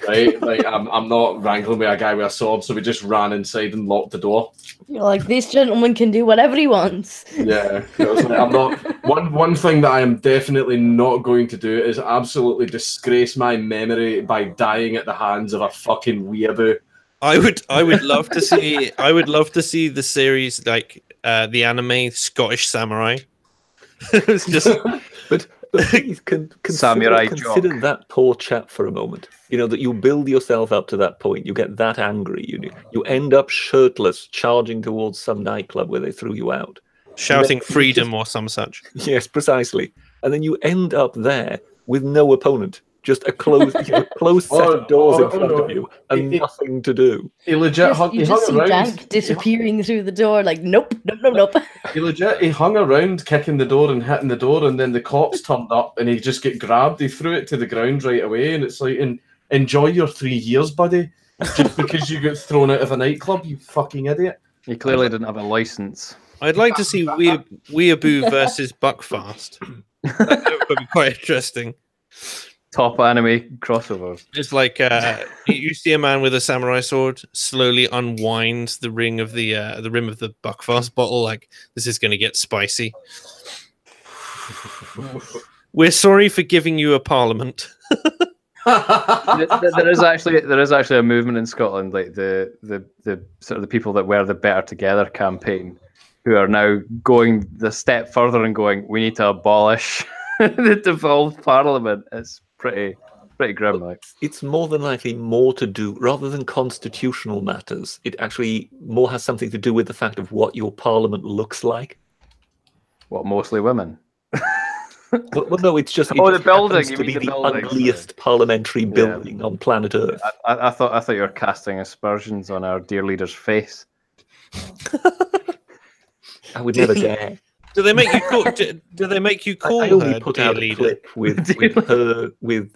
right? Like I'm not wrangling with a guy with a sword, so we just ran inside and locked the door. You're like, this gentleman can do whatever he wants. Yeah, I'm not. One thing that I am definitely not going to do is absolutely disgrace my memory by dying at the hands of a fucking weeaboo. I would love to see. I would love to see the series like the anime Scottish Samurai. It's just, but please Samurai consider that poor chap for a moment. You know that you build yourself up to that point. You get that angry. You end up shirtless, charging towards some nightclub where they threw you out, shouting freedom or some such. Yes, precisely. and then you end up there with no opponent, just a closed closed set of doors in front of you and nothing to do. He legit You just see Dank disappearing through the door, like nope. He hung around kicking the door and hitting the door, and then the cops turned up and he just get grabbed. He threw it to the ground right away, and it's like, enjoy your 3 years, buddy. Just because you got thrown out of a nightclub, you fucking idiot. He clearly didn't have a license. I'd like to see Weeaboo versus Buckfast. That would be quite interesting. Top anime crossover. It's like you see a man with a samurai sword slowly unwind the rim of the Buckfast bottle. Like, this is going to get spicy. We're sorry for giving you a parliament. there is actually a movement in Scotland, like the sort of the people that were the Better Together campaign, who are now going the step further and going, we need to abolish the devolved parliament. It's pretty grim. Like, it's more than likely more to do, rather than constitutional matters, it actually more has something to do with the fact of what your parliament looks like. What, mostly women? Well, no, it's just the building. To be the ugliest parliamentary building on planet Earth. I thought you were casting aspersions on our dear leader's face. I would never dare. Do they make you call? Do they make you call I only her put dear out a leader? clip with her with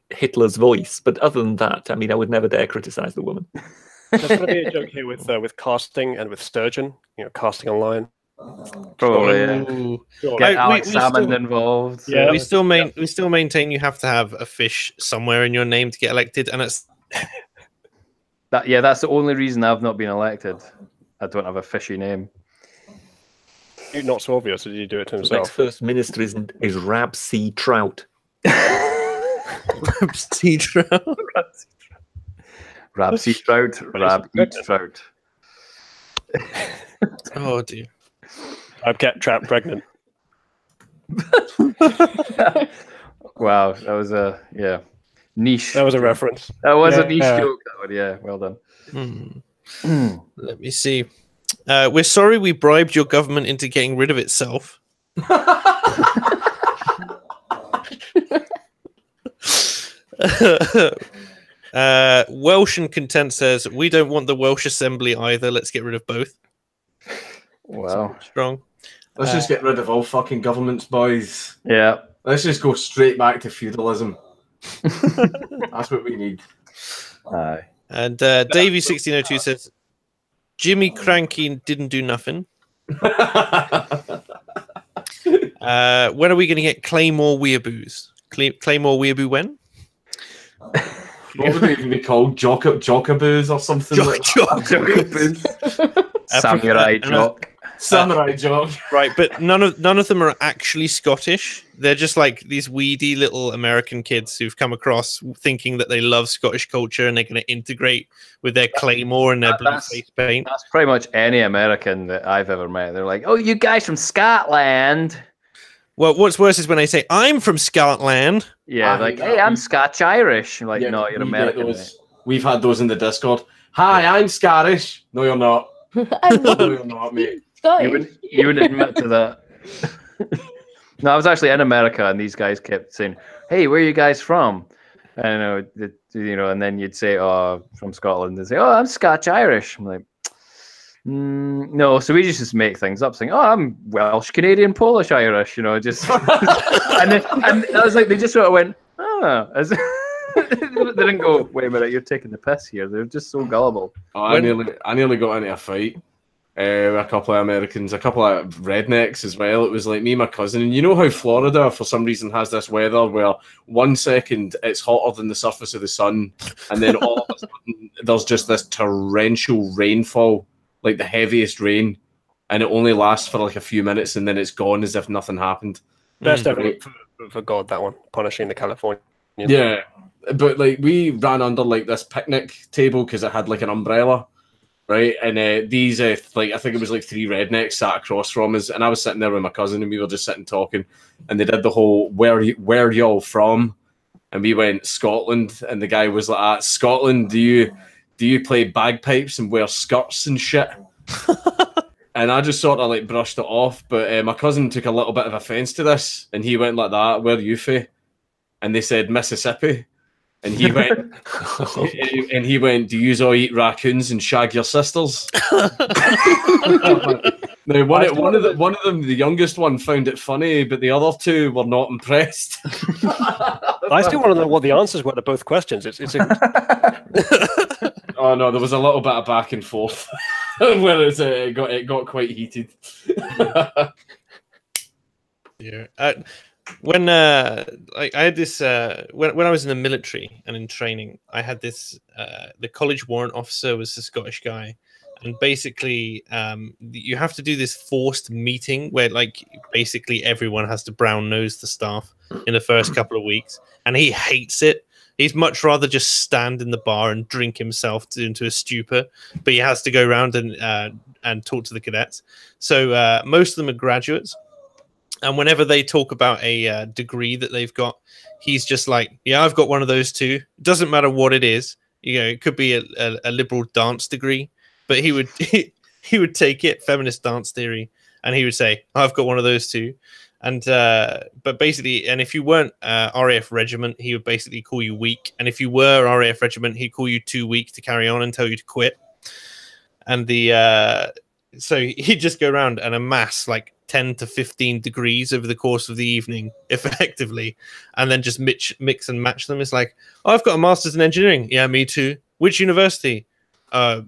Hitler's voice, but other than that, I mean, I would never dare criticize the woman. There's going to be a joke here with casting and with sturgeon. Casting online. Probably. Get Alex Salmond involved. Yeah, we still maintain you have to have a fish somewhere in your name to get elected, and it's that's the only reason I've not been elected. I don't have a fishy name. Not so obvious. Did you do it to The himself? next first minister is Rab C. Trout. Rab C. Trout. Rab C. Trout. Rab eat trout. Oh dear. I've kept trapped pregnant. Wow, that was a niche. That was a reference. That was a niche joke. That one, yeah, well done. Let me see. We're sorry we bribed your government into getting rid of itself. Welsh and Content says, we don't want the Welsh Assembly either. Let's get rid of both. Wow. Strong. Let's just get rid of all fucking governments, boys. Yeah. Let's just go straight back to feudalism. That's what we need. Aye. And Davey1602 says, Jimmy Cranky didn't do nothing. When are we going to get Claymore Weeaboos? Claymore Weeaboo when? What would they even be called? Jockaboos or something like that? Samurai Jock. Samurai Jock. Right, but none of them are actually Scottish. They're just like these weedy little American kids who've come across thinking that they love Scottish culture and they're going to integrate with their claymore and their blue face paint. That's pretty much any American that I've ever met. They're like, "Oh, you guys from Scotland." Well, what's worse is when they say, "I'm from Scotland." Yeah, like, "Hey, I'm Scotch-Irish." Like, Yeah, no, you're American. We've had those in the Discord. Hi, I'm Scottish. No, you're not. No, you're not, mate. You wouldn't admit to that. No, I was actually in America, and these guys kept saying, "Hey, where are you guys from?" And and then you'd say, "Oh, from Scotland." They'd say, "Oh, I'm Scotch-Irish." I'm like, no. So we just make things up, saying, "Oh, I'm Welsh, Canadian, Polish, Irish." Just and I was like, they just sort of went, "Oh." They didn't go, "Wait a minute, you're taking the piss here." They're just so gullible. Oh, I nearly got into a fight. A couple of Americans, a couple of rednecks as well. It was like me and my cousin. And you know how Florida, for some reason, has this weather where 1 second it's hotter than the surface of the sun, and then all of a sudden there's just this torrential rainfall, like the heaviest rain, and it only lasts for like a few minutes, and then it's gone as if nothing happened. Best ever for God, that one, punishing the Californians. Yeah, but like we ran under like this picnic table because it had like an umbrella. Right, and these, I think it was like 3 rednecks sat across from us, and I was sitting there with my cousin, and we were just sitting talking, and they did the whole, where y'all from? And we went, Scotland, and the guy was like, Scotland, do you play bagpipes and wear skirts and shit? And I just sort of like brushed it off. But my cousin took a little bit of offence to this, and he went like that. Where are you from? And they said Mississippi. And he went, and he went, do you all eat raccoons and shag your sisters? Now, one of them, the youngest one, found it funny, but the other two were not impressed. I still want to know what the answers were to both questions. Oh no, there was a little bit of back and forth where it got quite heated. Yeah. When I had this when I was in the military and in training, I had this the college warrant officer was a Scottish guy, and basically you have to do this forced meeting where like basically everyone has to brown nose the staff in the first couple of weeks, and he hates it. He's much rather just stand in the bar and drink himself into a stupor, but he has to go around and talk to the cadets. So most of them are graduates. And whenever they talk about a degree that they've got, he's just like, yeah, I've got one of those too. It doesn't matter what it is. You know, it could be a liberal dance degree, but he would take it, feminist dance theory, and he would say, I've got one of those too. And but basically, and if you weren't RAF regiment, he would basically call you weak. And if you were RAF regiment, he'd call you too weak to carry on and tell you to quit. And so he'd just go around and amass like 10 to 15 degrees over the course of the evening, effectively, and then just mix and match them. It's like, oh, I've got a master's in engineering. Yeah, me too. Which university?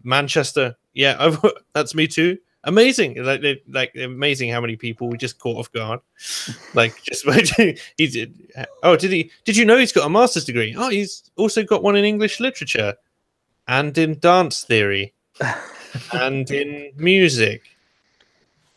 Manchester. Yeah, that's me too. Amazing. Like amazing how many people we just caught off guard. Like, just he did. Oh, did you know he's got a master's degree? Oh, he's also got one in English literature and in dance theory and in music.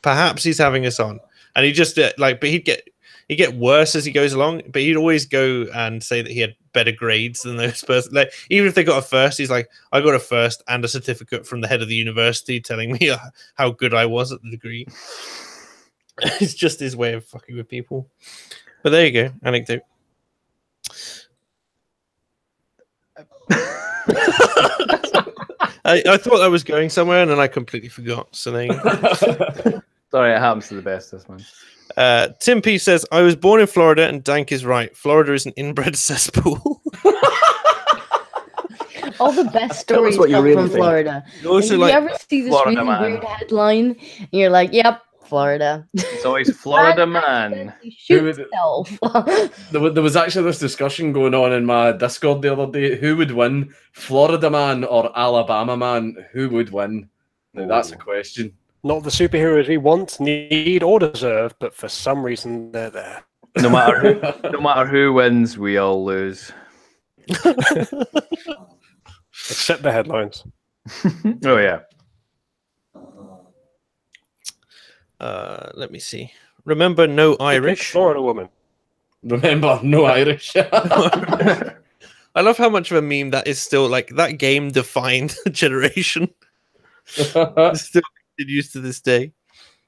Perhaps he's having us on, and he just but he'd get worse as he goes along. But he'd always go and say that he had better grades than those person. Like, even if they got a first, he's like, I got a first and a certificate from the head of the university telling me how good I was at the degree. It's just his way of fucking with people. But there you go, anecdote. I thought I was going somewhere and then I completely forgot. So there you go. Sorry, it happens to the best, this man. Tim P says, I was born in Florida, and Dank is right. Florida is an inbred cesspool. All the best stories come from Florida. Also, you ever see this Florida really weird headline, and you're like, yep, Florida. It's always Florida man. Shoot himself. There was actually this discussion going on in my Discord the other day. Who would win, Florida man or Alabama man? Who would win? Now, that's a question. Not the superheroes we want, need, or deserve, but for some reason they're there. No matter who wins, we all lose. Except the headlines. Oh yeah. Let me see. Remember, no Irish. Florida woman. Remember, no Irish. I love how much of a meme that is still. Like, that game defined a generation. It's still continues to this day.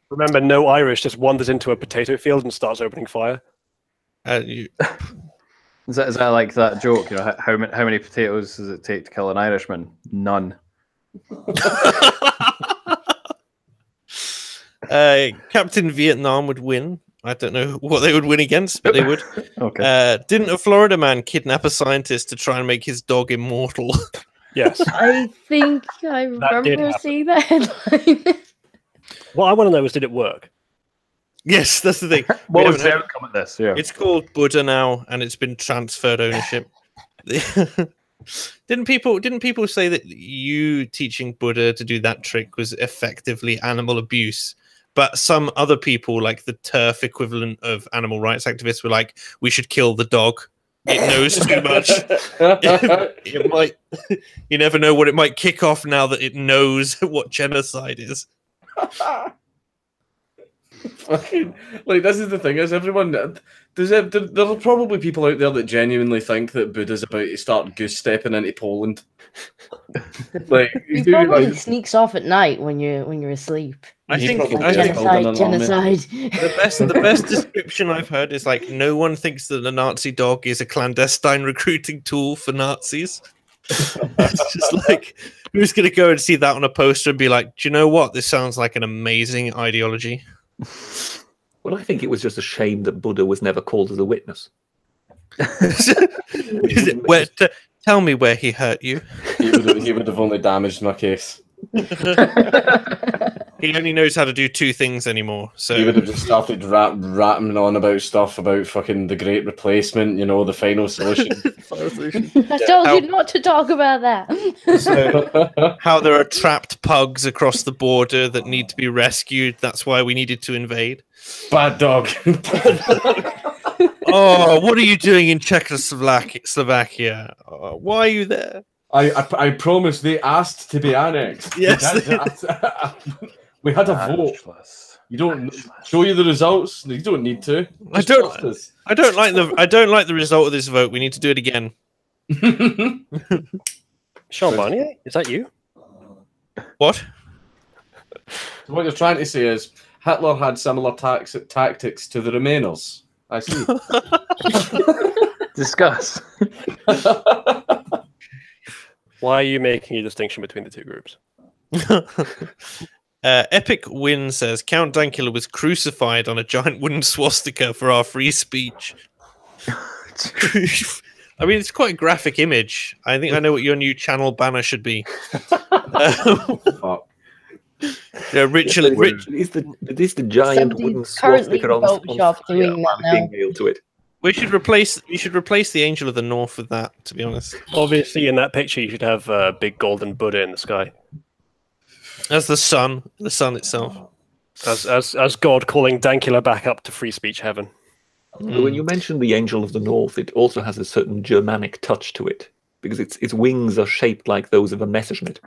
Remember, no Irish just wanders into a potato field and starts opening fire. Is that like that joke? You know, how many potatoes does it take to kill an Irishman? None. Captain Vietnam would win. I don't know what they would win against, but they would. Okay. Didn't a Florida man kidnap a scientist to try and make his dog immortal? Yes. I think I remember seeing that headline. What I want to know is, did it work? Yes, that's the thing. What was the outcome of this? Yeah. It's called Buddha now, and it's been transferred ownership. Didn't people say that you teaching Buddha to do that trick was effectively animal abuse? But some other people, like the turf equivalent of animal rights activists, were like, we should kill the dog. It knows too much. It might. You never know what it might kick off now that it knows what genocide is. Fucking, like, this is the thing, is everyone there are probably people out there that genuinely think that Buddha's about to start goose stepping into Poland. Like, he probably sneaks off at night when you're asleep. I think genocide. The best description I've heard is like, no one thinks that the Nazi dog is a clandestine recruiting tool for Nazis. It's just like, who's going to go and see that on a poster and be like, do you know what? This sounds like an amazing ideology. Well, I think it was just a shame that Buddha was never called as a witness. Tell me where he hurt you. He would have only damaged my case. He only knows how to do two things anymore. So He would have just started rapping on about stuff about fucking the Great Replacement, you know, the final solution. I told you not to talk about that. So, how there are trapped pugs across the border that need to be rescued. That's why we needed to invade. Bad dog. Oh, what are you doing in Czechoslovakia? Why are you there? I promise they asked to be annexed. Yes. We had a vote. You don't show you the results. You don't need to. I don't like the result of this vote. We need to do it again. Sean Barnier, is that you? What? So what you're trying to say is Hitler had similar tactics to the Remainers. I see. Discuss. Why are you making a distinction between the two groups? Epic Win says Count Dankula was crucified on a giant wooden swastika for our free speech. I mean, it's quite a graphic image. I think I know what your new channel banner should be. Rich. It is the giant wooden swastika on doing that now. nailed to it. We should replace the Angel of the North with that, to be honest. Obviously, in that picture, you should have a big golden Buddha in the sky. As the sun itself. As God calling Dankula back up to free speech heaven. When you mention the Angel of the North, it also has a certain Germanic touch to it, because its wings are shaped like those of a Messerschmitt.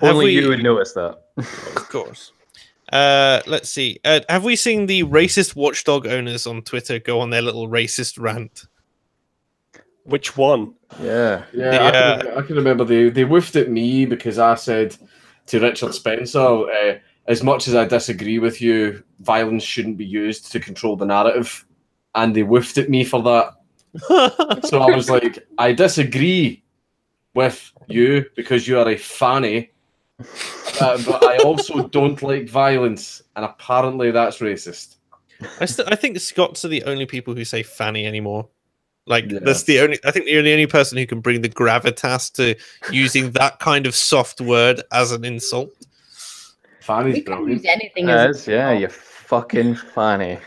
Only you would notice that. Of course. Let's see. Have we seen the racist watchdog owners on Twitter go on their little racist rant? Which one? Yeah. I can remember they woofed at me because I said to Richard Spencer, as much as I disagree with you, violence shouldn't be used to control the narrative. And they woofed at me for that. So I was like, I disagree with you because you are a fanny. But I also don't like violence, and apparently that's racist. I think the Scots are the only people who say fanny anymore. Like that's the only. I think you're the only person who can bring the gravitas to using that kind of soft word as an insult. Fanny's We can brilliant. use anything as You fucking fanny.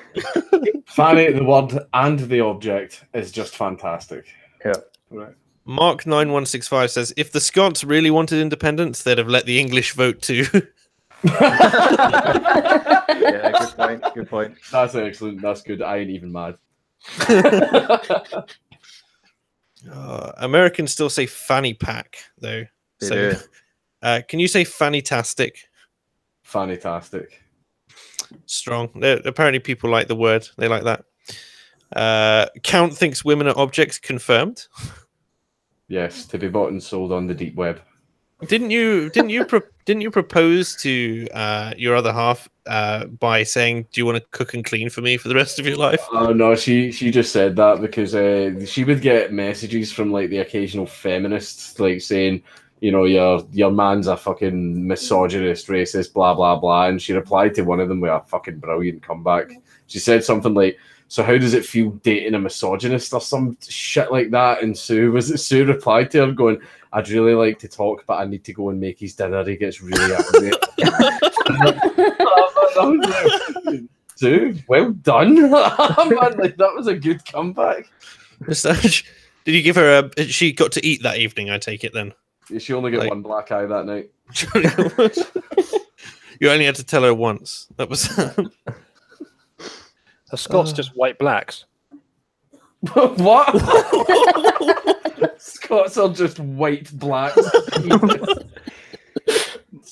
Fanny, the word and the object, is just fantastic. Yeah. Right. Mark9165 says, if the Scots really wanted independence, they'd have let the English vote too. Yeah, good point. That's excellent. That's good. I ain't even mad. Americans still say fanny pack, though. They So, can you say fanny-tastic? Fantastic. Strong. Apparently people like the word. They like that. Count thinks women are objects. Confirmed. Yes, to be bought and sold on the deep web. Didn't you propose to your other half by saying, do you want to cook and clean for me for the rest of your life? Oh no, she just said that because she would get messages from like the occasional feminists like saying, you know, your man's a fucking misogynist, racist, blah blah blah, and she replied to one of them with a fucking brilliant comeback. She said something like, so how does it feel dating a misogynist or some shit like that? And Sue replied to her going, I'd really like to talk, but I need to go and make his dinner. He gets really angry. Sue, well done. Man, like, that was a good comeback. Did you give her she got to eat that evening, I take it then? She only got one black eye that night. You only had to tell her once. That was... Are Scots just white blacks? What? Scots are just white blacks.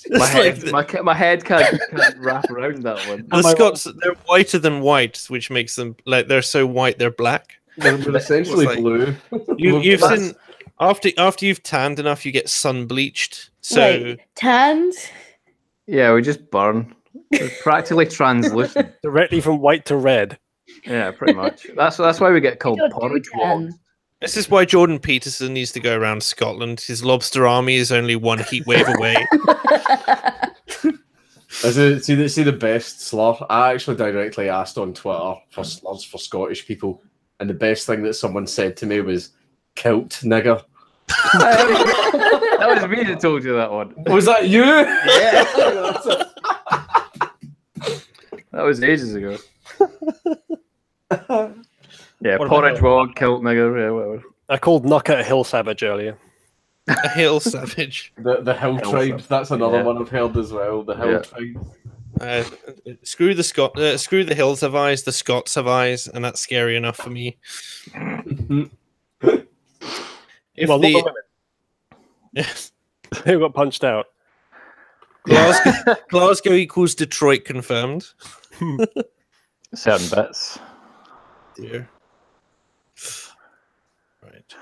My head can't wrap around that one. The Scots, they're whiter than white, which makes them like they're so white they're black. They're essentially like, blue. You've seen after you've tanned enough, you get sun bleached. So Wait, tanned? Yeah, we just burn. It's practically translucent. Directly from white to red. Yeah, pretty much. That's why we get called don't do porridge tan. wogs. This is why Jordan Peterson needs to go around Scotland. His lobster army is only one heat wave away. See the best slur? I actually directly asked on Twitter for slurs for Scottish people, and the best thing that someone said to me was "kilt nigger." That was me that told you that one. Was that you? Yeah. That was ages ago. Yeah, What porridge about- wog, kilt nigger, yeah, whatever. I called Knocker a hill savage earlier. A hill savage. The hill Hill tribes. stuff. That's another Yeah. one I've heard as well. The hill Yeah. tribes. Screw the hills have eyes, the Scots have eyes, and that's scary enough for me. If Well, not the the women. yes, Who got punched out? Glasgow equals Detroit confirmed. Certain bits. Dear. Right.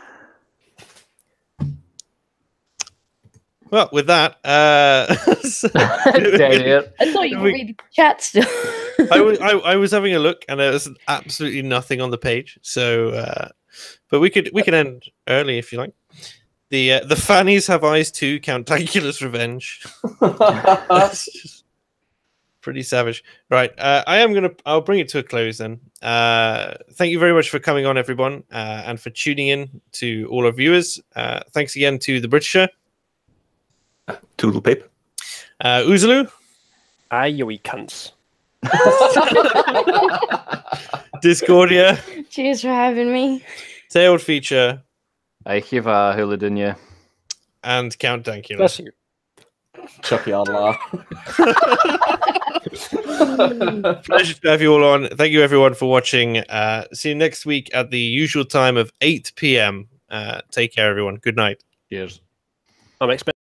Well, with that, Dead air. I thought you were We- reading the chat still. I was having a look, and there was absolutely nothing on the page. So, but we could end early if you like. The fannies have eyes too. Count Dankula's revenge. That's just pretty savage, right? I'll bring it to a close then. Thank you very much for coming on, everyone, and for tuning in to all our viewers. Thanks again to the Britisher, Toodle pip. Uzulu, Aye, you wee cunts. Discordia, Cheers for having me. Tailed Feature, I give a hula dunya. and Count Dankula. Bless you. Chucky Allah. Pleasure to have you all on. Thank you, everyone, for watching. See you next week at the usual time of 8 p.m. Take care, everyone. Good night. Cheers. I'm expecting.